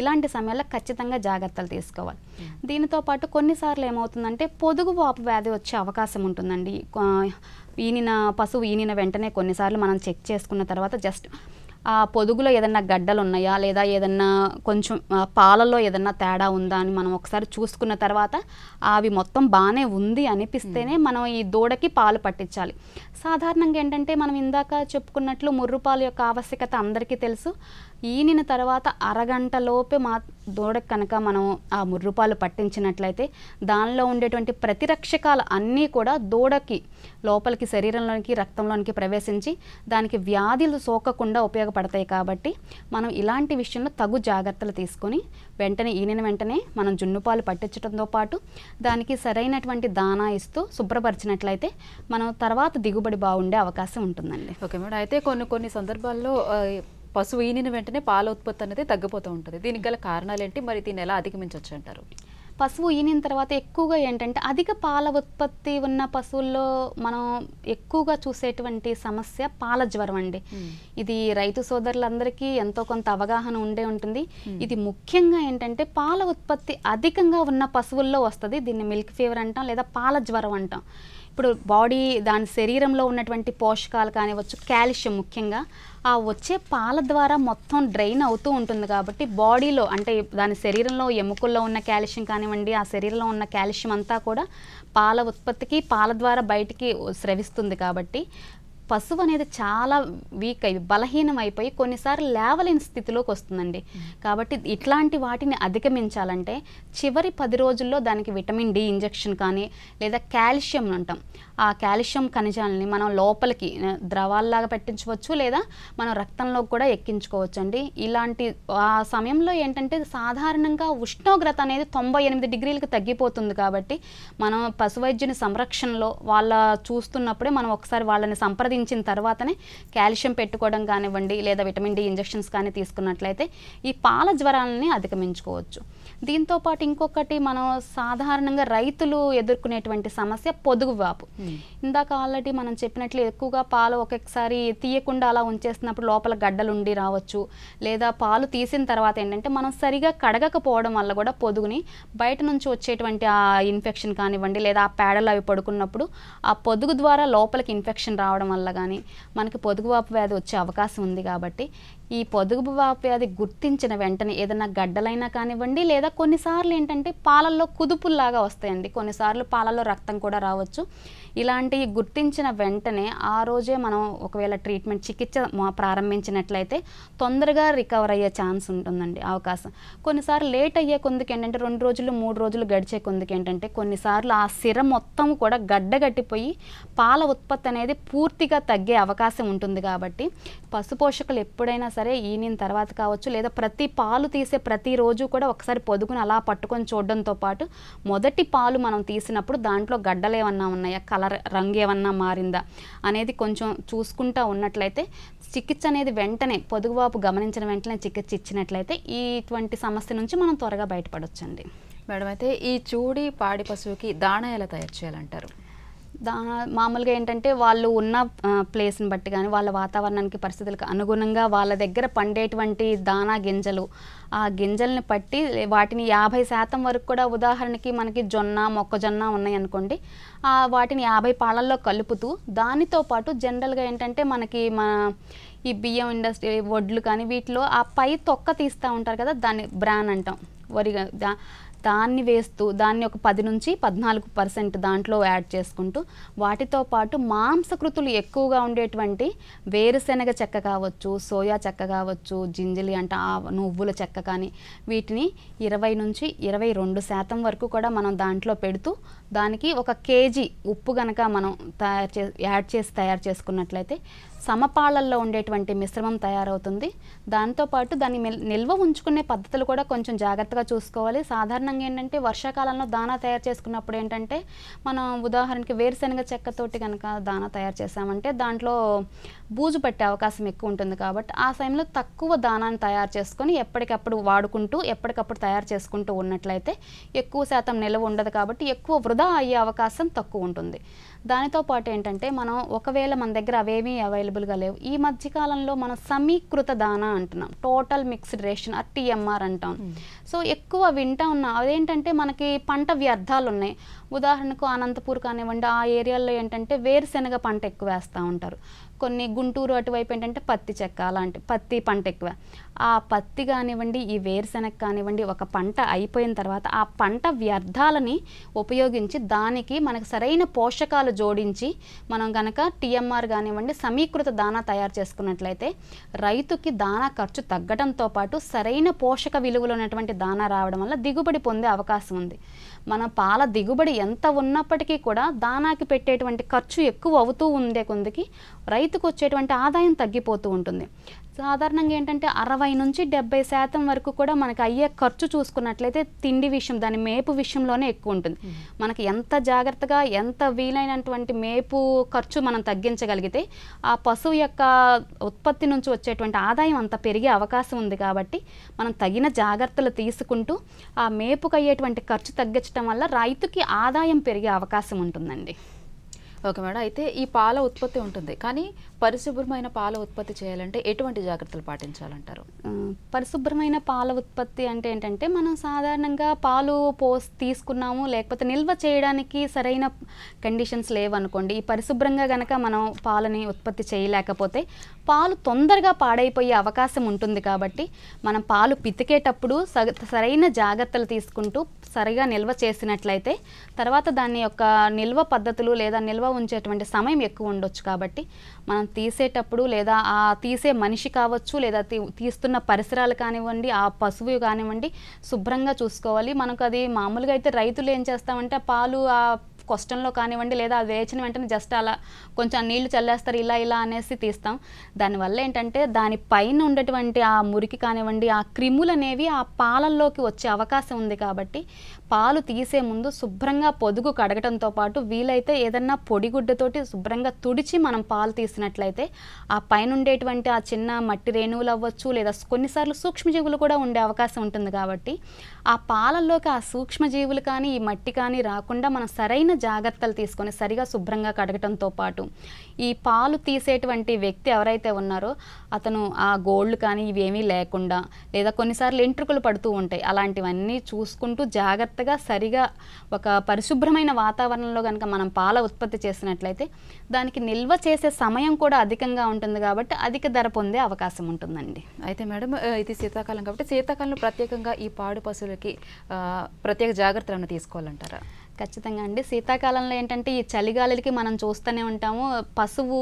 [SPEAKER 2] ఇలాంటి సమయాల్లో ఖచ్చితంగా జాగ్రత్తలు తీసుకోవాలి. దీనితో పాటు కొన్నిసార్లు ఏమవుతుందంటే పొదుగు వాపు వ్యాధి వచ్చే అవకాశం ఉంటుందండి. పశువు ఈనిన వెంటనే కొన్నిసార్లు మనం చెక్ చేసుకున్న తర్వాత జస్ట్ ఆ పొదుగులో ఏదన్నా గడ్డలు ఉన్నాయా, లేదా ఏదన్నా కొంచెం పాలలో ఏదన్నా తేడా ఉందా అని మనం ఒకసారి చూసుకున్న తర్వాత అవి మొత్తం బాగానే ఉంది అనిపిస్తేనే మనం ఈ దూడకి పాలు పట్టించాలి. సాధారణంగా ఏంటంటే మనం ఇందాక చెప్పుకున్నట్లు ముర్రుపాలు యొక్క ఆవశ్యకత అందరికీ తెలుసు. ఈనిన తర్వాత అరగంటలోపే దూడకి కనుక మనం ఆ ముర్రుపాలు పట్టించినట్లయితే దానిలో ఉండేటువంటి ప్రతిరక్షకాలు అన్నీ కూడా దూడకి లోపలికి శరీరంలోనికి రక్తంలోనికి ప్రవేశించి దానికి వ్యాధులు సోకకుండా ఉపయోగపడతాయి. కాబట్టి మనం ఇలాంటి విషయంలో తగు జాగ్రత్తలు తీసుకొని ఈనిన వెంటనే మనం జున్నుపాలు పట్టించడంతో పాటు దానికి సరైనటువంటి దానా ఇస్తూ శుభ్రపరిచినట్లయితే మనం తర్వాత దిగుబడి బాగుండే అవకాశం ఉంటుందండి.
[SPEAKER 1] ఓకే మేడం, అయితే కొన్ని సందర్భాల్లో పశువు ఈనిన వెంటనే పాల ఉత్పత్తి అనేది తగ్గిపోతూ ఉంటుంది. దీనికి గల కారణాలు ఏంటి, మరి దీన్ని ఎలా అధిగమించవచ్చు అంటారు?
[SPEAKER 2] పశువు ఈనిన తర్వాత ఎక్కువగా ఏంటంటే అధిక పాల ఉత్పత్తి ఉన్న పశువుల్లో మనం ఎక్కువగా చూసేటువంటి సమస్య పాల జ్వరం అండి. ఇది రైతు సోదరులందరికీ ఎంతో కొంత అవగాహన ఉండే ఉంటుంది. ఇది ముఖ్యంగా ఏంటంటే పాల ఉత్పత్తి అధికంగా ఉన్న పశువుల్లో వస్తుంది. దీన్ని మిల్క్ ఫీవర్ అంటాం, లేదా పాల జ్వరం అంటాం. ఇప్పుడు బాడీ దాని శరీరంలో ఉన్నటువంటి పోషకాలు కానివచ్చు, కాల్షియం ముఖ్యంగా ఆ వచ్చే పాల ద్వారా మొత్తం డ్రైన్ అవుతూ ఉంటుంది. కాబట్టి బాడీలో అంటే దాని శరీరంలో ఎముకల్లో ఉన్న కాల్షియం కానివ్వండి, ఆ శరీరంలో ఉన్న కాల్షియం అంతా కూడా పాల ఉత్పత్తికి పాల ద్వారా బయటికి స్రవిస్తుంది. కాబట్టి పశువు అనేది చాలా వీక్ అయి బలహీనం అయిపోయి కొన్నిసార్లు లేవలేని స్థితిలోకి వస్తుందండి. కాబట్టి ఇట్లాంటి వాటిని అధిగమించాలంటే చివరి 10 రోజుల్లో దానికి విటమిన్ డి ఇంజెక్షన్ కానీ, లేదా కాల్షియం అంటాం, ఆ కాల్షియం ఖనిజాలని మనం లోపలికి ద్రవాల్లాగా పెట్టించవచ్చు, లేదా మనం రక్తంలోకి కూడా ఎక్కించుకోవచ్చు అండి. ఇలాంటి ఆ సమయంలో ఏంటంటే సాధారణంగా ఉష్ణోగ్రత అనేది 98 డిగ్రీలకు తగ్గిపోతుంది. కాబట్టి మనం పశువైద్యుని సంరక్షణలో వాళ్ళ చూస్తున్నప్పుడే మనం ఒకసారి వాళ్ళని సంప్రదించిన తర్వాతనే కాల్షియం పెట్టుకోవడం కానివ్వండి, లేదా విటమిన్ డి ఇంజెక్షన్స్ కానీ తీసుకున్నట్లయితే ఈ పాల జ్వరాలని అధిగమించుకోవచ్చు. దీంతో పాటు ఇంకొకటి మనం సాధారణంగా రైతులు ఎదుర్కొనేటువంటి సమస్య పొదుగు వాపు. ఇందాక ఆల్రెడీ మనం చెప్పినట్లు ఎక్కువగా పాలు ఒక్కొక్కసారి తీయకుండా అలా ఉంచేస్తున్నప్పుడు లోపల గడ్డలు ఉండి రావచ్చు, లేదా పాలు తీసిన తర్వాత ఏంటంటే మనం సరిగా కడగకపోవడం వల్ల కూడా పొదుగుని బయట నుంచి వచ్చేటువంటి ఆ ఇన్ఫెక్షన్ కానివ్వండి, లేదా ఆ పేడలు అవి పడుకున్నప్పుడు ఆ పొదుగు ద్వారా లోపలికి ఇన్ఫెక్షన్ రావడం వల్ల కానీ మనకి పొదుగువాపు వ్యాధి వచ్చే అవకాశం ఉంది. కాబట్టి ఈ పొదుగుబాపు వ్యాధి గుర్తించిన వెంటనే ఏదైనా గడ్డలైనా కానివ్వండి, లేదా కొన్నిసార్లు ఏంటంటే పాలల్లో కుదుపుల్లాగా వస్తాయండి, కొన్నిసార్లు పాలల్లో రక్తం కూడా రావచ్చు. ఇలాంటివి గుర్తించిన వెంటనే ఆ రోజే మనం ఒకవేళ ట్రీట్మెంట్ చికిత్స ప్రారంభించినట్లయితే తొందరగా రికవర్ అయ్యే ఛాన్స్ ఉంటుందండి, అవకాశం. కొన్నిసార్లు లేట్ అయ్యే కొందుకు ఏంటంటే 2 రోజులు 3 రోజులు గడిచే కొందుకు ఏంటంటే కొన్నిసార్లు ఆ సిర మొత్తం కూడా గడ్డగట్టిపోయి పాల ఉత్పత్తి అనేది పూర్తిగా తగ్గే అవకాశం ఉంటుంది. కాబట్టి పశు పోషకులు ఎప్పుడైనా సరే ఈనిన తర్వాత కావచ్చు, లేదా ప్రతి పాలు తీసే ప్రతిరోజు కూడా ఒకసారి పొదుగుని అలా పట్టుకొని చూడడంతో పాటు మొదటి పాలు మనం తీసినప్పుడు దాంట్లో గడ్డలు ఏమన్నా ఉన్నాయా, కలర్ రంగు ఏమన్నా మారిందా అనేది కొంచెం చూసుకుంటా ఉన్నట్లయితే చికిత్స అనేది వెంటనే పొదుగువాపు గమనించిన వెంటనే చికిత్స ఇచ్చినట్లయితే ఇటువంటి సమస్య నుంచి మనం త్వరగా బయటపడొచ్చండి.
[SPEAKER 1] మేడం, అయితే ఈ చూడి పాడి పశువుకి దాణా ఎలా తయారు చేయాలంటారు?
[SPEAKER 2] మామూలుగా ఏంటంటే వాళ్ళు ఉన్న ప్లేస్ని బట్టి కానీ వాళ్ళ వాతావరణానికి పరిస్థితులకు అనుగుణంగా వాళ్ళ దగ్గర పండేటువంటి దానా గింజలు, ఆ గింజల్ని పట్టి వాటిని 50% వరకు కూడా, ఉదాహరణకి మనకి జొన్న మొక్కజొన్న ఉన్నాయనుకోండి, వాటిని 50 పాలల్లో కలుపుతూ దానితో పాటు జనరల్గా ఏంటంటే మనకి ఈ బియ్యం ఇండస్ట్రీ వడ్లు కానీ వీటిలో ఆ పై తొక్క తీస్తూ ఉంటారు కదా, దాన్ని బ్రాన్ అంటాం, వరిగా దాన్ని వేస్తూ దాన్ని ఒక 10 నుంచి 14% దాంట్లో యాడ్ చేసుకుంటూ వాటితో పాటు మాంసకృతులు ఎక్కువగా ఉండేటువంటి వేరుశెనగ చెక్క కావచ్చు, సోయా చెక్క కావచ్చు, జింజలి అంటే నువ్వుల చెక్క కానీ వీటిని 20 నుంచి 22% వరకు కూడా మనం దాంట్లో పెడుతూ దానికి 1 కేజీ ఉప్పు కనుక మనం యాడ్ చేసి తయారు చేసుకున్నట్లయితే సమపాళల్లో ఉండేటువంటి మిశ్రమం తయారవుతుంది. దాంతోపాటు దాన్ని నిల్వ ఉంచుకునే పద్ధతులు కూడా కొంచెం జాగ్రత్తగా చూసుకోవాలి. సాధారణంగా ఏంటంటే వర్షాకాలంలో దానా తయారు చేసుకున్నప్పుడు ఏంటంటే మనం ఉదాహరణకి వేరుశెనగ చెక్కతోటి కనుక దానా తయారు చేసామంటే దాంట్లో బూజు పట్టే అవకాశం ఎక్కువ ఉంటుంది. కాబట్టి ఆ సమయంలో తక్కువ దానాన్ని తయారు చేసుకొని ఎప్పటికప్పుడు వాడుకుంటూ ఎప్పటికప్పుడు తయారు చేసుకుంటూ ఉన్నట్లయితే ఎక్కువ శాతం నిల్వ ఉండదు, కాబట్టి ఎక్కువ వృధా అయ్యే అవకాశం తక్కువ ఉంటుంది. దానితో పాటు ఏంటంటే మనం ఒకవేళ మన దగ్గర అవేమీ అవైలబుల్గా లేవు, ఈ మధ్యకాలంలో మనం సమీకృత దానా అంటున్నాం, టోటల్ మిక్స్డ్ రేషన్ TMR అంటాం. సో ఎక్కువ వింటా ఉన్నాం. అదేంటంటే మనకి పంట వ్యర్థాలు ఉన్నాయి. ఉదాహరణకు అనంతపూర్ కానివ్వండి, ఆ ఏరియాలో ఏంటంటే వేరుశెనగ పంట ఎక్కువ వేస్తూ ఉంటారు. కొన్ని గుంటూరు అటువైపు ఏంటంటే పత్తి చెక్క, అలాంటి పత్తి పంట ఎక్కువ. ఆ పత్తి కానివ్వండి, ఈ వేరుశెనగ కానివ్వండి, ఒక పంట అయిపోయిన తర్వాత ఆ పంట వ్యర్థాలని ఉపయోగించి దానికి మనకు సరైన పోషకాలు జోడించి మనం కనుక TMR కానివ్వండి సమీకృత దానా తయారు చేసుకున్నట్లయితే రైతుకి దానా ఖర్చు తగ్గడంతో పాటు సరైన పోషక విలువలు ఉన్నటువంటి దానా రావడం వల్ల దిగుబడి పొందే అవకాశం ఉంది. మన పాల దిగుబడి ఎంత ఉన్నప్పటికీ కూడా దానాకి పెట్టేటువంటి ఖర్చు ఎక్కువ అవుతూ ఉండే కొందికి రైతుకు వచ్చేటువంటి ఆదాయం తగ్గిపోతూ ఉంటుంది. సాధారణంగా ఏంటంటే 60 నుంచి 70% వరకు కూడా మనకి అయ్యే ఖర్చు చూసుకున్నట్లయితే తిండి విషయం, దాని మేపు విషయంలోనే ఎక్కువ ఉంటుంది. మనకి ఎంత జాగ్రత్తగా ఎంత వీలైనటువంటి మేపు ఖర్చు మనం తగ్గించగలిగితే ఆ పశువు యొక్క ఉత్పత్తి నుంచి వచ్చేటువంటి ఆదాయం అంత పెరిగే అవకాశం ఉంది. కాబట్టి మనం తగిన జాగ్రత్తలు తీసుకుంటూ ఆ మేపుకు అయ్యేటువంటి ఖర్చు తగ్గించడం వల్ల రైతుకి ఆదాయం పెరిగే అవకాశం ఉంటుందండి.
[SPEAKER 1] ఓకే మేడం, అయితే ఈ పాల ఉత్పత్తి ఉంటుంది, కానీ పరిశుభ్రమైన పాల ఉత్పత్తి చేయాలంటే ఎటువంటి జాగ్రత్తలు పాటించాలంటారు?
[SPEAKER 2] పరిశుభ్రమైన పాల ఉత్పత్తి అంటే ఏంటంటే మనం సాధారణంగా పాలు తీసుకున్నాము, లేకపోతే నిల్వ చేయడానికి సరైన కండిషన్స్ లేవనుకోండి, ఈ పరిశుభ్రంగా కనుక మనం పాలని ఉత్పత్తి చేయలేకపోతే పాలు తొందరగా పాడైపోయే అవకాశం ఉంటుంది. కాబట్టి మనం పాలు పితికేటప్పుడు సరైన జాగ్రత్తలు తీసుకుంటూ సరిగా నిల్వ చేసినట్లయితే తర్వాత దాని యొక్క నిల్వ పద్ధతులు లేదా నిల్వ ఉంచేటువంటి సమయం ఎక్కువ ఉండొచ్చు. కాబట్టి మనం తీసేటప్పుడు లేదా ఆ తీసే మనిషి కావచ్చు, లేదా తీస్తున్న పరిసరాలు కానివ్వండి, ఆ పశువు కానివ్వండి శుభ్రంగా చూసుకోవాలి. మనకు అది మామూలుగా అయితే రైతులు ఏం చేస్తామంటే పాలు ఆ కష్టంలో కానివ్వండి లేదా అది వేచిన వెంటనే జస్ట్ అలా కొంచెం నీళ్లు చల్లేస్తారు, ఇలా అనేసి తీస్తాం. దానివల్ల ఏంటంటే దానిపైన ఉండేటువంటి ఆ మురికి కానివ్వండి, ఆ క్రిములు అనేవి ఆ పాలల్లోకి వచ్చే అవకాశం ఉంది. కాబట్టి పాలు తీసే ముందు శుభ్రంగా పొదుగు కడగటంతో పాటు వీలైతే ఏదన్నా పొడిగుడ్డతోటి శుభ్రంగా తుడిచి మనం పాలు తీసినట్లయితే ఆ పైన ఉండేటువంటి ఆ చిన్న మట్టి రేణువులు అవ్వచ్చు, లేదా కొన్నిసార్లు సూక్ష్మజీవులు కూడా ఉండే అవకాశం ఉంటుంది. కాబట్టి ఆ పాలల్లోకి ఆ సూక్ష్మజీవులు కానీ ఈ మట్టి కానీ రాకుండా మనం సరైన జాగ్రత్తలు తీసుకొని సరిగా శుభ్రంగా కడగటంతో పాటు ఈ పాలు తీసేటువంటి వ్యక్తి ఎవరైతే ఉన్నారో అతను ఆ గోళ్ళు కానీ ఇవేమీ లేకుండా లేదా కొన్నిసార్లు ఎంట్రుకలు పడుతూ ఉంటాయి, అలాంటివన్నీ చూసుకుంటూ జాగ్రత్తగా సరిగా ఒక పరిశుభ్రమైన వాతావరణంలో కనుక మనం పాల ఉత్పత్తి చేసినట్లయితే దానికి నిల్వ చేసే సమయం కూడా అధికంగా ఉంటుంది కాబట్టి అధిక ధర పొందే అవకాశం ఉంటుందండి.
[SPEAKER 1] అయితే మేడం ఇది శీతాకాలం కాబట్టి శీతాకాలంలో ప్రత్యేకంగా ఈ పాడి పశువులకి ప్రత్యేక జాగ్రత్తలను తీసుకోవాలంటారా?
[SPEAKER 2] ఖచ్చితంగా అండి. శీతాకాలంలో ఏంటంటే ఈ చలిగాలికి మనం చూస్తూనే ఉంటాము, పశువు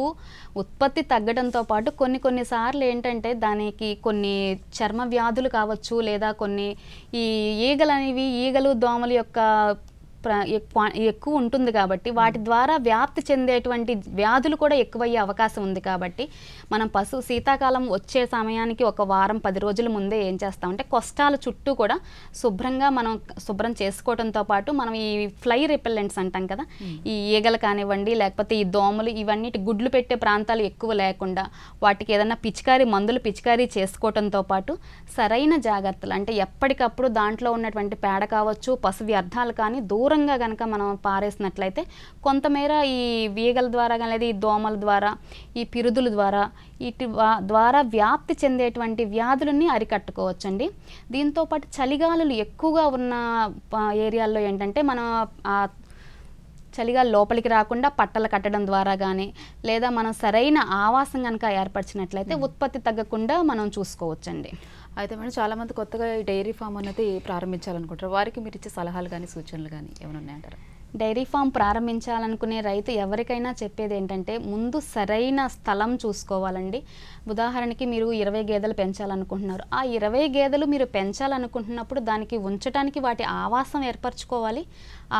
[SPEAKER 2] ఉత్పత్తి తగ్గడంతో పాటు కొన్నిసార్లు ఏంటంటే దానికి కొన్ని చర్మ వ్యాధులు కావచ్చు, లేదా కొన్ని ఈ ఈగలు దోమల యొక్క ఎక్కువ ఉంటుంది కాబట్టి వాటి ద్వారా వ్యాప్తి చెందేటువంటి వ్యాధులు కూడా ఎక్కువయ్యే అవకాశం ఉంది. కాబట్టి మనం శీతాకాలం వచ్చే సమయానికి ఒక వారం 10 రోజుల ముందే ఏం చేస్తామంటే కొష్టాల చుట్టూ కూడా శుభ్రం చేసుకోవడంతో పాటు మనం ఈ ఫ్లై రిపెల్లెంట్స్ అంటాం కదా, ఈ ఈగలు కానివ్వండి లేకపోతే ఈ దోమలు ఇవన్నీ గుడ్లు పెట్టే ప్రాంతాలు ఎక్కువ లేకుండా వాటికి ఏదైనా మందులు పిచికారీ చేసుకోవడంతో పాటు సరైన జాగ్రత్తలు అంటే ఎప్పటికప్పుడు దాంట్లో ఉన్నటువంటి పేడ కావచ్చు, పశు వ్యర్థాలు కానీ దూరంగా కనుక మనం పారేసినట్లయితే కొంతమేర ఈ ఈగల ద్వారా లేదా ఈ దోమల ద్వారా ఈ పిరుదుల ద్వారా వీటి ద్వారా వ్యాప్తి చెందేటువంటి వ్యాధులని అరికట్టుకోవచ్చండి. దీంతోపాటు చలిగాలులు ఎక్కువగా ఉన్న ఏరియాల్లో ఏంటంటే మనం చలిగాలు లోపలికి రాకుండా పట్టలు కట్టడం ద్వారా కానీ లేదా మనం సరైన ఆవాసం కనుక ఏర్పరిచినట్లయితే ఉత్పత్తి తగ్గకుండా మనం చూసుకోవచ్చండి.
[SPEAKER 1] అయితే మేడం చాలామంది కొత్తగా ఈ డైరీ ఫామ్ అనేది ప్రారంభించాలనుకుంటారు, వారికి మీరు ఇచ్చే సలహాలు కానీ సూచనలు కానీ ఏమైనా ఉన్నాయంటారా?
[SPEAKER 2] డైరీ ఫామ్ ప్రారంభించాలనుకునే రైతు ఎవరికైనా చెప్పేది ఏంటంటే ముందు సరైన స్థలం చూసుకోవాలండి. ఉదాహరణకి మీరు 20 గేదెలు పెంచాలనుకుంటున్నారు, ఆ 20 గేదెలు మీరు పెంచాలనుకుంటున్నప్పుడు దానికి ఉంచడానికి వాటి ఆవాసం ఏర్పరచుకోవాలి.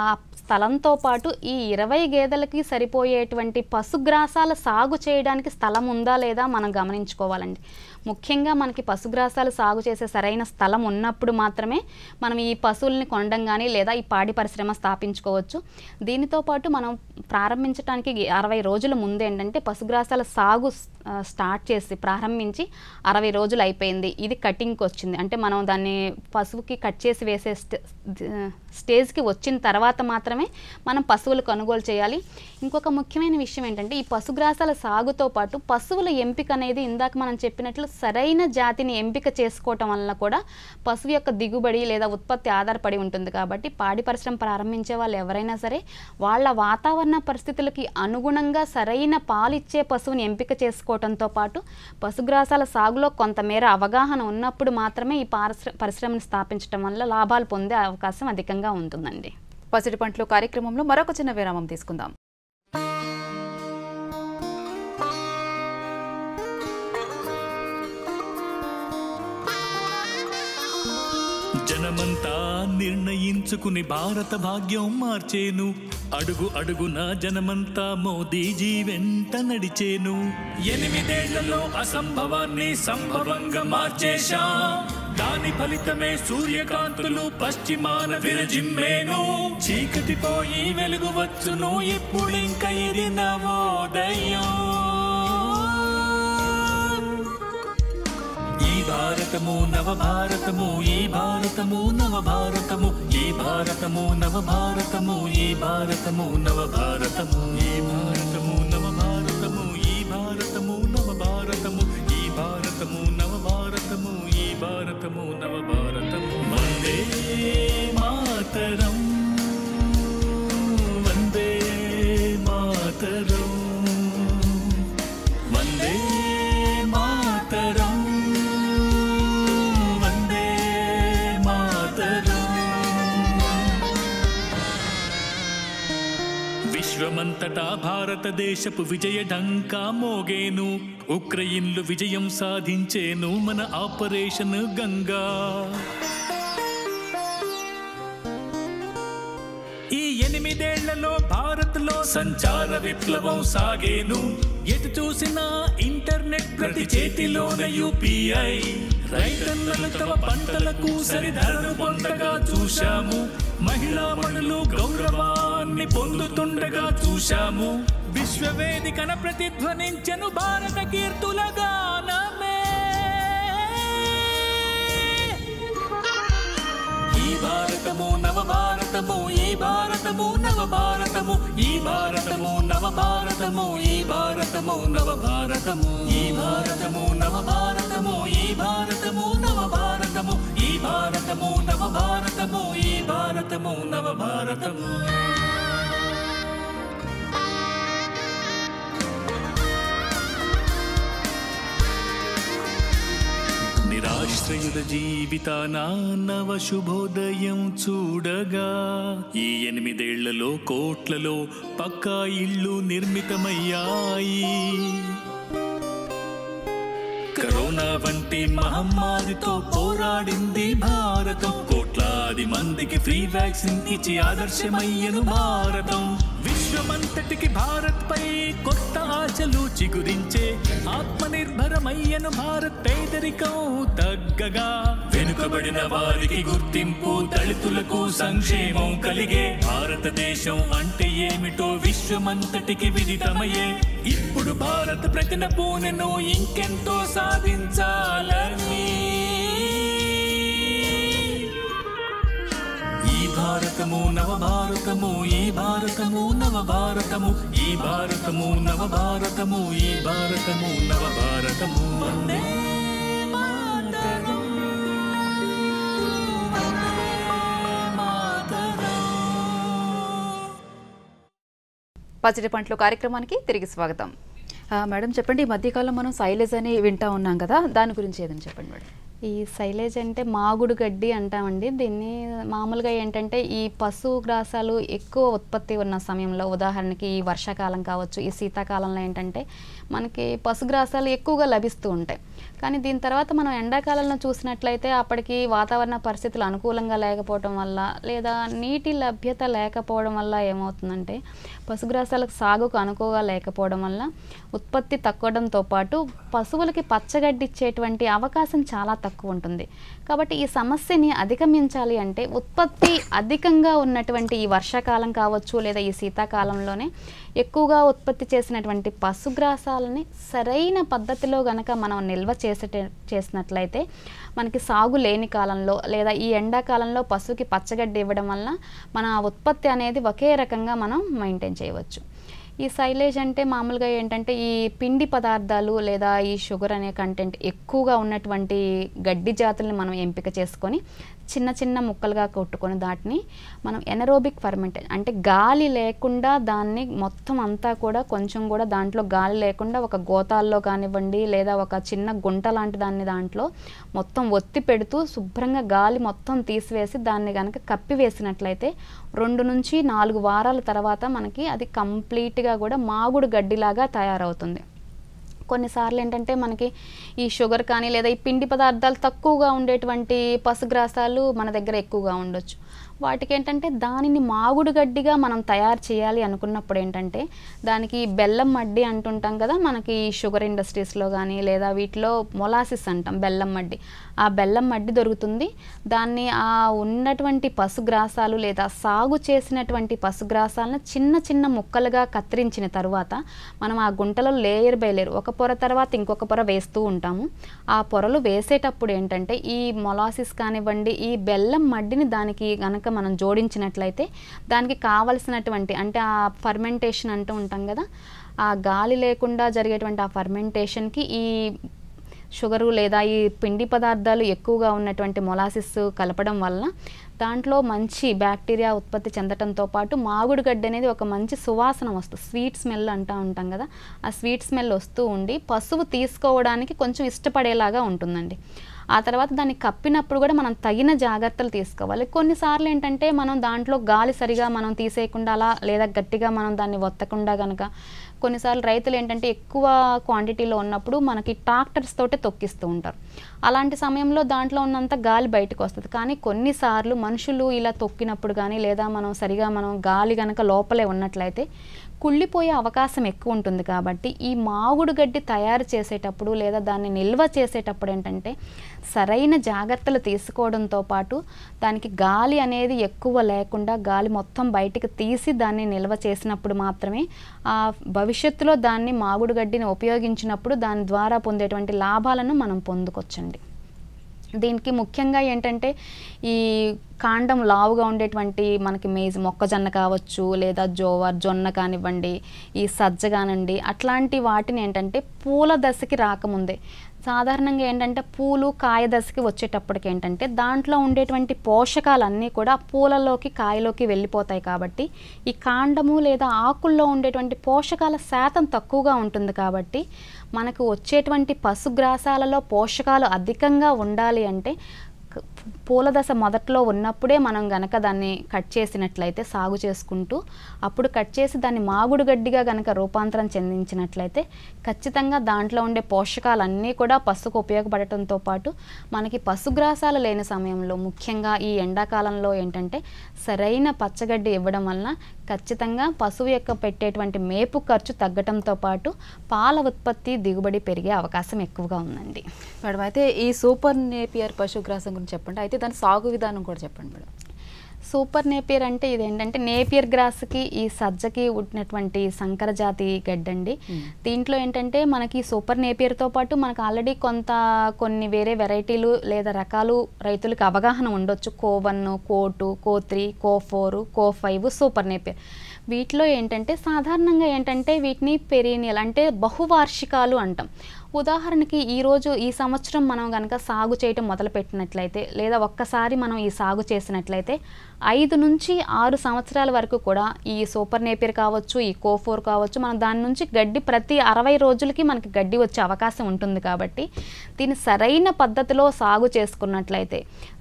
[SPEAKER 2] ఆ స్థలంతో పాటు ఈ 20 గేదెలకి సరిపోయేటువంటి పశుగ్రాసాల సాగు చేయడానికి స్థలం ఉందా లేదా మనం గమనించుకోవాలండి. ముఖ్యంగా మనకి పశుగ్రాసాలు సాగు చేసే సరైన స్థలం ఉన్నప్పుడు మాత్రమే మనం ఈ పశువుల్ని కొనడం కానీ లేదా ఈ పాడి పరిశ్రమ స్థాపించుకోవచ్చు. దీనితో పాటు మనం ప్రారంభించడానికి 60 రోజుల ముందు ఏంటంటే పశుగ్రాసాల సాగు స్టార్ట్ చేసి ప్రారంభించి 60 రోజులు అయిపోయింది, ఇది కటింగ్కి వచ్చింది అంటే మనం దాన్ని పశువుకి కట్ చేసి వేసే స్టేజ్కి వచ్చిన తర్వాత మాత్రమే మనం పశువులు కొనుగోలు చేయాలి. ఇంకొక ముఖ్యమైన విషయం ఏంటంటే ఈ పశుగ్రాసాల సాగుతో పాటు పశువుల ఎంపిక అనేది ఇందాక మనం చెప్పినట్లు సరైన జాతిని ఎంపిక చేసుకోవటం వలన కూడా పశువు యొక్క దిగుబడి లేదా ఉత్పత్తి ఆధారపడి ఉంటుంది. కాబట్టి పాడి పరిశ్రమ ప్రారంభించే వాళ్ళు ఎవరైనా సరే వాళ్ళ వాతావరణ పరిస్థితులకి అనుగుణంగా సరైన పాలిచ్చే పశువుని ఎంపిక చేసుకోవడంతో పాటు పశుగ్రాసాల సాగులో కొంతమేర అవగాహన ఉన్నప్పుడు మాత్రమే ఈ పరిశ్రమను స్థాపించడం వల్ల లాభాలు పొందే అవకాశం అధికంగా ఉంటుందండి.
[SPEAKER 1] పసిడి పంటలు కార్యక్రమంలో మరొక చిన్న విరామం తీసుకుందాం.
[SPEAKER 6] జనమంతా నిర్ణయించుకుని భారత భాగ్యం మార్చేను, అడుగు అడుగున జనమంతా మోదీజీ వెంట నడిచేను. 8 ఏళ్లలో అసంభవాన్ని సంభవంగా మార్చేశా, దాని ఫలితమే సూర్యకాంతులు పశ్చిమాన విరజిమ్మేను. చీకటి పోయి వెలుగు వచ్చును, ఇప్పుడింక ఇది నవోదయం. ఈ భారతము నవభారతము, ఈ భారతము నవభారతము, ఈ భారతము నవభారతము, ఈ భారతము నవభారతము, ఈ భారతము నవభారతము, ఈ భారతము నవభారతము, ఈ భారతము నవభారతము, ఈ భారతము నవభారతము. వందే మాతరం, వందే మాతరం, వందే మాతరం, వందే మాతరం. విశ్వమంతటా భారతదేశపు విజయ ఢంకా మోగేను, ఉక్రెయిన్లు విజయం సాధించేను మన ఆపరేషన్ గంగా. ఈ 8 ఏళ్లలో భారత్లో సంచార విప్లవం సాగేను, ఎటు చూసినా ఇంటర్నెట్ ప్రతి చేతిలోన యూపీఐ. రైతన్నలు తమ పంటలకు సరిధరను పొందగా చూశాము, మహిళా మణులు గౌరవాన్ని పొందుతుండగా చూశాము. విశ్వవేదికన ప్రతిధ్వనించెను భారత కీర్తుల గానమే. ఈ భారతము నవ భారతము ఈ భారతము నవ భారతము ఈ భారతము నవ భారతము ఈ భారతము నవ భారతము ఈ భారతము నవ భారతము ఈ భారతము నవ భారతము ఈ భారతము నవ భారతము ఈ భారతము నవ భారతము నిరాశ్రయుల జీవితాన నవ శుభోదయం చూడగా ఈ 8 ఏళ్లలో కోట్లలో పక్కా ఇళ్ళు నిర్మితమయ్యాయి. కరోనా వంటి మహమ్మారితో పోరాడింది భారతం. కోట్లాది మందికి ఫ్రీ వ్యాక్సిన్ ఇచ్చి ఆదర్శమయ్యను భారతం. విశ్వమంతటికి భారత్ పై కొత్త ఆశలు చిగురించే ఆత్మనిర్భరమయ్యను భారత్. పేదరికం తగ్గగా వెనుకబడిన వారికి గుర్తింపు, దళితులకు సంక్షేమం కలిగే భారతదేశం అంటే ఏమిటో విశ్వమంతటికి విదితమయ్యే. ఇప్పుడు భారత్ ప్రతిన పూనెను ఇంకెంతో సాధించాలని. ఈ భారతము నవ భారతము ఈ భారతము నవ భారతము ఈ భారతము నవ భారతము ఈ భారతము నవ భారతము. వందే మాతరం వందే మాతరం.
[SPEAKER 1] పచ్చడి పంటలు కార్యక్రమానికి తిరిగి స్వాగతం. మేడం చెప్పండి, ఈ మధ్యకాలం మనం సైలేజ్ అని వింటా ఉన్నాం కదా, దాని గురించి ఏదని చెప్పండి మేడం.
[SPEAKER 2] ఈ సైలేజ్ అంటే మాగుడు గడ్డి అంటామండి. దీన్ని మామూలుగా ఏంటంటే ఈ పశుగ్రాసాలు ఎక్కువ ఉత్పత్తి ఉన్న సమయంలో, ఉదాహరణకి ఈ వర్షాకాలం కావచ్చు, ఈ శీతాకాలంలో ఏంటంటే మనకి పశుగ్రాసాలు ఎక్కువగా లభిస్తూ ఉంటాయి. కానీ దీని తర్వాత మనం ఎండాకాలంలో చూసినట్లయితే అప్పటికి వాతావరణ పరిస్థితులు అనుకూలంగా లేకపోవడం వల్ల, లేదా నీటి లభ్యత లేకపోవడం వల్ల ఏమవుతుందంటే పశుగ్రాసాలకు సాగుకు అనుకువగా లేకపోవడం వల్ల ఉత్పత్తి తగ్గడంతో పాటు పశువులకి పచ్చగడ్డి ఇచ్చేటువంటి అవకాశం చాలా తక్కువ ఉంటుంది. కాబట్టి ఈ సమస్యని అధిగమించాలి అంటే ఉత్పత్తి అధికంగా ఉన్నటువంటి ఈ వర్షాకాలం కావచ్చు, లేదా ఈ శీతాకాలంలోనే ఎక్కువగా ఉత్పత్తి చేసినటువంటి పశుగ్రాసాలని సరైన పద్ధతిలో గనక మనం నిల్వ చేసినట్లయితే మనకి సాగు లేని కాలంలో లేదా ఈ ఎండాకాలంలో పశువుకి పచ్చగడ్డి ఇవ్వడం వల్ల మన ఉత్పత్తి అనేది ఒకే రకంగా మనం మెయింటైన్ చేయవచ్చు. ఈ సైలేజ్ అంటే మామూలుగా ఏంటంటే ఈ పిండి పదార్థాలు లేదా ఈ షుగర్ అనే కంటెంట్ ఎక్కువగా ఉన్నటువంటి గడ్డి జాతుల్ని మనం ఎంపిక చేసుకొని చిన్న చిన్న ముక్కలుగా కొట్టుకొని దాటిని మనం ఎనరోబిక్ ఫర్మెంటేషన్ అంటే గాలి లేకుండా దాన్ని మొత్తం అంతా కూడా కొంచెం కూడా దాంట్లో గాలి లేకుండా ఒక గోతాల్లో కానివ్వండి లేదా ఒక చిన్న గుంట లాంటి దాన్ని దాంట్లో మొత్తం ఒత్తి పెడుతూ శుభ్రంగా గాలి మొత్తం తీసివేసి దాన్ని కనుక కప్పివేసినట్లయితే 2 నుంచి 4 వారాల తర్వాత మనకి అది కంప్లీట్గా కూడా మాగుడు గడ్డిలాగా తయారవుతుంది. కొన్నిసార్లు ఏంటంటే మనకి ఈ షుగర్ కానీ లేదా ఈ పిండి పదార్థాలు తక్కువగా ఉండేటువంటి పశుగ్రాసాలు మన దగ్గర ఎక్కువగా ఉండొచ్చు. వాటికి ఏంటంటే దానిని మాగుడు గడ్డిగా మనం తయారు చేయాలి అనుకున్నప్పుడు ఏంటంటే దానికి బెల్లం మడ్డి అంటుంటాం కదా, మనకి షుగర్ ఇండస్ట్రీస్లో కానీ లేదా వీటిలో మొలాసిస్ అంటాం, బెల్లం మడ్డి. ఆ బెల్లం మడ్డి దొరుకుతుంది. దాన్ని ఆ ఉన్నటువంటి పశుగ్రాసాలు లేదా సాగు చేసినటువంటి పశుగ్రాసాలను చిన్న చిన్న ముక్కలుగా కత్తిరించిన తర్వాత మనం ఆ గుంటలో లేయర్ బై లేయర్ ఒక పొర తర్వాత ఇంకొక పొర వేస్తూ ఉంటాము. ఆ పొరలు వేసేటప్పుడు ఏంటంటే ఈ మొలాసిస్ కానివ్వండి ఈ బెల్లం మడ్డిని దానికి గనక మనం జోడించినట్లయితే దానికి కావలసినటువంటి అంటే ఆ ఫర్మెంటేషన్ అంటూ ఉంటాం కదా, ఆ గాలి లేకుండా జరిగేటువంటి ఆ ఫర్మెంటేషన్కి ఈ షుగరు లేదా ఈ పిండి పదార్థాలు ఎక్కువగా ఉన్నటువంటి మొలాసిస్ కలపడం వల్ల దాంట్లో మంచి బ్యాక్టీరియా ఉత్పత్తి చెందడంతో పాటు మాగుడు గడ్డి అనేది ఒక మంచి సువాసన వస్తుంది, స్వీట్ స్మెల్ అంటూ ఉంటాం కదా, ఆ స్వీట్ స్మెల్ వస్తూ ఉండి పశువు తీసుకోవడానికి కొంచెం ఇష్టపడేలాగా ఉంటుందండి. ఆ తర్వాత దాన్ని కప్పినప్పుడు కూడా మనం తగిన జాగ్రత్తలు తీసుకోవాలి. కొన్నిసార్లు ఏంటంటే మనం దాంట్లో గాలి సరిగా మనం తీసేయకుండా అలా లేదా గట్టిగా మనం దాన్ని ఒత్తకుండా కనుక కొన్నిసార్లు రైతులు ఏంటంటే ఎక్కువ క్వాంటిటీలో ఉన్నప్పుడు మనకి ట్రాక్టర్స్ తోటే తొక్కిస్తూ ఉంటారు. అలాంటి సమయంలో దాంట్లో ఉన్నంత గాలి బయటకు వస్తుంది. కానీ కొన్నిసార్లు మనుషులు ఇలా తొక్కినప్పుడు కానీ లేదా మనం సరిగా మనం గాలి కనుక లోపలే ఉన్నట్లయితే కుళ్ళిపోయే అవకాశం ఎక్కువ ఉంటుంది. కాబట్టి ఈ మాగుడు గడ్డి తయారు చేసేటప్పుడు లేదా దాన్ని నిల్వ చేసేటప్పుడు ఏంటంటే సరైన జాగ్రత్తలు తీసుకోవడంతో పాటు దానికి గాలి అనేది ఎక్కువ లేకుండా గాలి మొత్తం బయటికి తీసి దాన్ని నిల్వ చేసినప్పుడు మాత్రమే ఆ భవిష్యత్తులో దాన్ని మాగుడు గడ్డిని ఉపయోగించినప్పుడు దాని ద్వారా పొందేటువంటి లాభాలను మనం పొందుకోవచ్చండి. దీనికి ముఖ్యంగా ఏంటంటే ఈ కాండం లావుగా ఉండేటువంటి మనకి మొక్కజొన్న కావచ్చు, లేదా జొన్న కానివ్వండి, ఈ సజ్జ కానివ్వండి, అట్లాంటి వాటిని ఏంటంటే పూల దశకి రాకముందే సాధారణంగా ఏంటంటే పూలు కాయ దశకి వచ్చేటప్పటికి ఏంటంటే దాంట్లో ఉండేటువంటి పోషకాలన్నీ కూడా పూలలోకి కాయలోకి వెళ్ళిపోతాయి. కాబట్టి ఈ కాండము లేదా ఆకుల్లో ఉండేటువంటి పోషకాల శాతం తక్కువగా ఉంటుంది. కాబట్టి మనకు వచ్చేటువంటి పశుగ్రాసాలలో పోషకాలు అధికంగా ఉండాలి అంటే పూల దశ మొదట్లో ఉన్నప్పుడే మనం గనక దాన్ని కట్ చేసినట్లయితే, సాగు చేసుకుంటూ అప్పుడు కట్ చేసి దాన్ని మాగుడు గడ్డిగా గనక రూపాంతరం చెందించినట్లయితే ఖచ్చితంగా దాంట్లో ఉండే పోషకాలన్నీ కూడా పశువుకు ఉపయోగపడటంతో పాటు మనకి పశుగ్రాసాలు లేని సమయంలో ముఖ్యంగా ఈ ఎండాకాలంలో ఏంటంటే సరైన పచ్చగడ్డి ఇవ్వడం వలన ఖచ్చితంగా పశువు యొక్క పెట్టేటువంటి మేపు ఖర్చు తగ్గటంతో పాటు పాల ఉత్పత్తి దిగుబడి పెరిగే అవకాశం ఎక్కువగా ఉందండి.
[SPEAKER 1] మేడం, అయితే ఈ సూపర్ నేపియర్ పశుగ్రాసం గురించి చెప్పండి. అయితే దాని సాగు విధానం కూడా చెప్పండి మేడం.
[SPEAKER 2] సూపర్ నేపియర్ అంటే ఇదేంటంటే నేపియర్ గ్రాస్కి ఈ సజ్జకి ఉన్నటువంటి సంకర జాతి గడ్డండి. దీంట్లో ఏంటంటే మనకి సూపర్ నేపియర్తో పాటు మనకు ఆల్రెడీ కొన్ని వేరే వెరైటీలు లేదా రకాలు రైతులకు అవగాహన ఉండొచ్చు. కో1, కో2, కో3, కో4, కో5 సూపర్ నేపియర్. వీటిలో ఏంటంటే సాధారణంగా ఏంటంటే వీటిని పెరీనియల్ అంటే బహువార్షికాలు అంటాం. ఉదాహరణకి ఈ సంవత్సరం మనం కనుక సాగు చేయటం మొదలుపెట్టినట్లయితే లేదా ఒక్కసారి మనం ఈ సాగు చేసినట్లయితే 5 నుంచి 6 సంవత్సరాల వరకు కూడా ఈ సూపర్ నేపియర్ కావచ్చు, ఈ కో4 కావచ్చు, మనం దాని నుంచి గడ్డి ప్రతి 60 రోజులకి మనకి గడ్డి వచ్చే అవకాశం ఉంటుంది. కాబట్టి దీన్ని సరైన పద్ధతిలో సాగు చేసుకున్నట్లయితే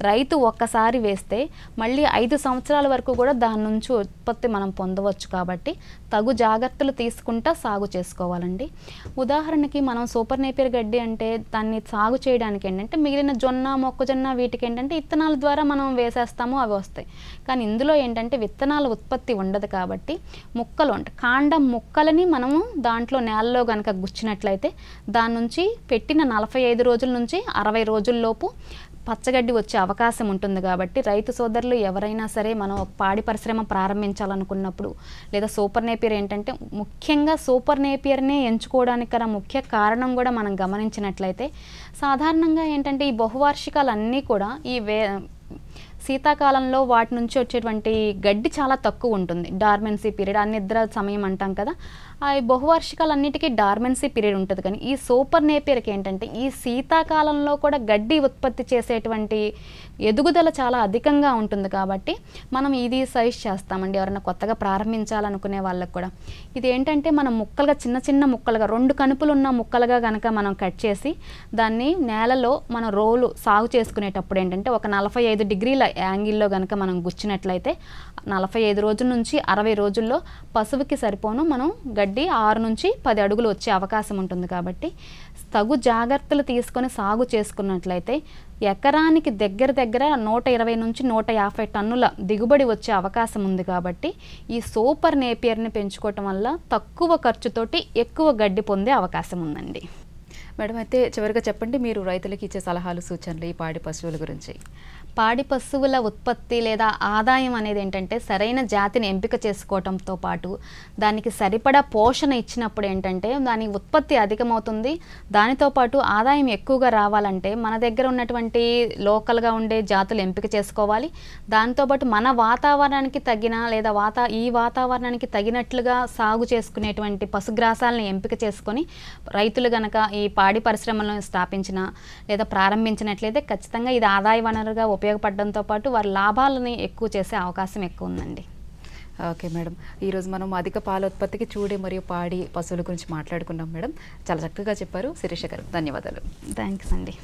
[SPEAKER 2] రైతు ఒక్కసారి వేస్తే మళ్ళీ 5 సంవత్సరాల వరకు కూడా దాని నుంచి ఉత్పత్తి మనం పొందవచ్చు. కాబట్టి తగు జాగ్రత్తలు తీసుకుంటా సాగు చేసుకోవాలండి. ఉదాహరణకి మనం సూపర్ నేపియర్ గడ్డి అంటే దాన్ని సాగు చేయడానికి ఏంటంటే మిగిలిన జొన్న, మొక్కజొన్న వీటికి ఏంటంటే విత్తనాల ద్వారా మనం వేసేస్తాము, అవి వస్తాయి. కానీ ఇందులో ఏంటంటే విత్తనాల ఉత్పత్తి ఉండదు. కాబట్టి ముక్కలు అంటే కాండం ముక్కలని మనము దాంట్లో నేలలో కనుక గుచ్చినట్లయితే దాని నుంచి పెట్టిన 45 రోజుల నుంచి 60 రోజుల్లోపు పచ్చగడ్డి వచ్చే అవకాశం ఉంటుంది. కాబట్టి రైతు సోదరులు ఎవరైనా సరే మనం పాడి పరిశ్రమ ప్రారంభించాలనుకున్నప్పుడు లేదా సూపర్ నేపియర్ ఏంటంటే ముఖ్యంగా సూపర్ నేపియర్నే ఎంచుకోవడానికి గల ముఖ్య కారణం కూడా మనం గమనించినట్లయితే సాధారణంగా ఏంటంటే ఈ బహువార్షికాలన్నీ కూడా శీతాకాలంలో వాటి నుంచి వచ్చేటువంటి గడ్డి చాలా తక్కువ ఉంటుంది. డార్మెన్సీ పీరియడ్, నిద్ర సమయం అంటాం కదా, ఆ బహువార్షికాలన్నిటికీ డార్మెన్సీ పీరియడ్ ఉంటుంది. కానీ ఈ సూపర్ నేపియర్కి ఏంటంటే ఈ శీతాకాలంలో కూడా గడ్డి ఉత్పత్తి చేసేటువంటి ఎదుగుదల చాలా అధికంగా ఉంటుంది. కాబట్టి మనం ఇది సజెస్ట్ చేస్తామండి ఎవరైనా కొత్తగా ప్రారంభించాలనుకునే వాళ్ళకు కూడా. ఇది ఏంటంటే మనం ముక్కలుగా చిన్న చిన్న ముక్కలుగా 2 కనుపులు ఉన్న ముక్కలుగా కనుక మనం కట్ చేసి దాన్ని నేలలో మనం రోలు సాగు చేసుకునేటప్పుడు ఏంటంటే ఒక 45 డిగ్రీల యాంగిల్లో కనుక మనం గుచ్చినట్లయితే 45 రోజుల నుంచి 60 రోజుల్లో పశువుకి సరిపోను మనం గడ్డి 6 నుంచి 10 అడుగులు వచ్చే అవకాశం ఉంటుంది. కాబట్టి తగు జాగ్రత్తలు తీసుకొని సాగు చేసుకున్నట్లయితే ఎకరానికి దగ్గర 120 నుంచి 150 టన్నుల దిగుబడి వచ్చే అవకాశం ఉంది. కాబట్టి ఈ సూపర్ నేపియర్ని పెంచుకోవటం వల్ల తక్కువ ఖర్చుతోటి ఎక్కువ గడ్డి పొందే అవకాశం ఉందండి.
[SPEAKER 1] మేడం, అయితే చివరిగా చెప్పండి మీరు రైతులకు ఇచ్చే సలహాలు, సూచనలు ఈ పాడి పశువుల గురించి.
[SPEAKER 2] పాడి పశువుల ఉత్పత్తి లేదా ఆదాయం అనేది ఏంటంటే సరైన జాతిని ఎంపిక చేసుకోవటంతో పాటు దానికి సరిపడా పోషణ ఇచ్చినప్పుడు ఏంటంటే దాని ఉత్పత్తి అధికమవుతుంది. దానితో పాటు ఆదాయం ఎక్కువగా రావాలంటే మన దగ్గర ఉన్నటువంటి లోకల్గా ఉండే జాతులు ఎంపిక చేసుకోవాలి. దాంతోపాటు మన వాతావరణానికి తగిన లేదా ఈ వాతావరణానికి తగినట్లుగా సాగు చేసుకునేటువంటి పశుగ్రాసాలను ఎంపిక చేసుకొని రైతులు గనక ఈ పాడి పరిశ్రమలను స్థాపించిన లేదా ప్రారంభించినట్లయితే ఖచ్చితంగా ఇది ఆదాయ వనరుగా ఉపయోగపడడంతో పాటు వారి లాభాలని ఎక్కువ చేసే అవకాశం ఎక్కువ ఉందండి.
[SPEAKER 1] ఓకే మేడం, ఈరోజు మనం అధిక పాల ఉత్పత్తికి చూడే మరియు పాడి పశువుల గురించి మాట్లాడుకున్నాం. మేడం, చాలా చక్కగా చెప్పారు. శిరీష గారు, ధన్యవాదాలు.
[SPEAKER 2] థ్యాంక్స్ అండి.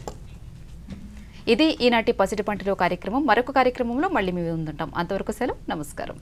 [SPEAKER 1] ఇది ఈనాటి పసిడి పంటలో కార్యక్రమం. మరొక కార్యక్రమంలో మళ్ళీ మీ ముందుంటాం. అంతవరకు సెలవు, నమస్కారం.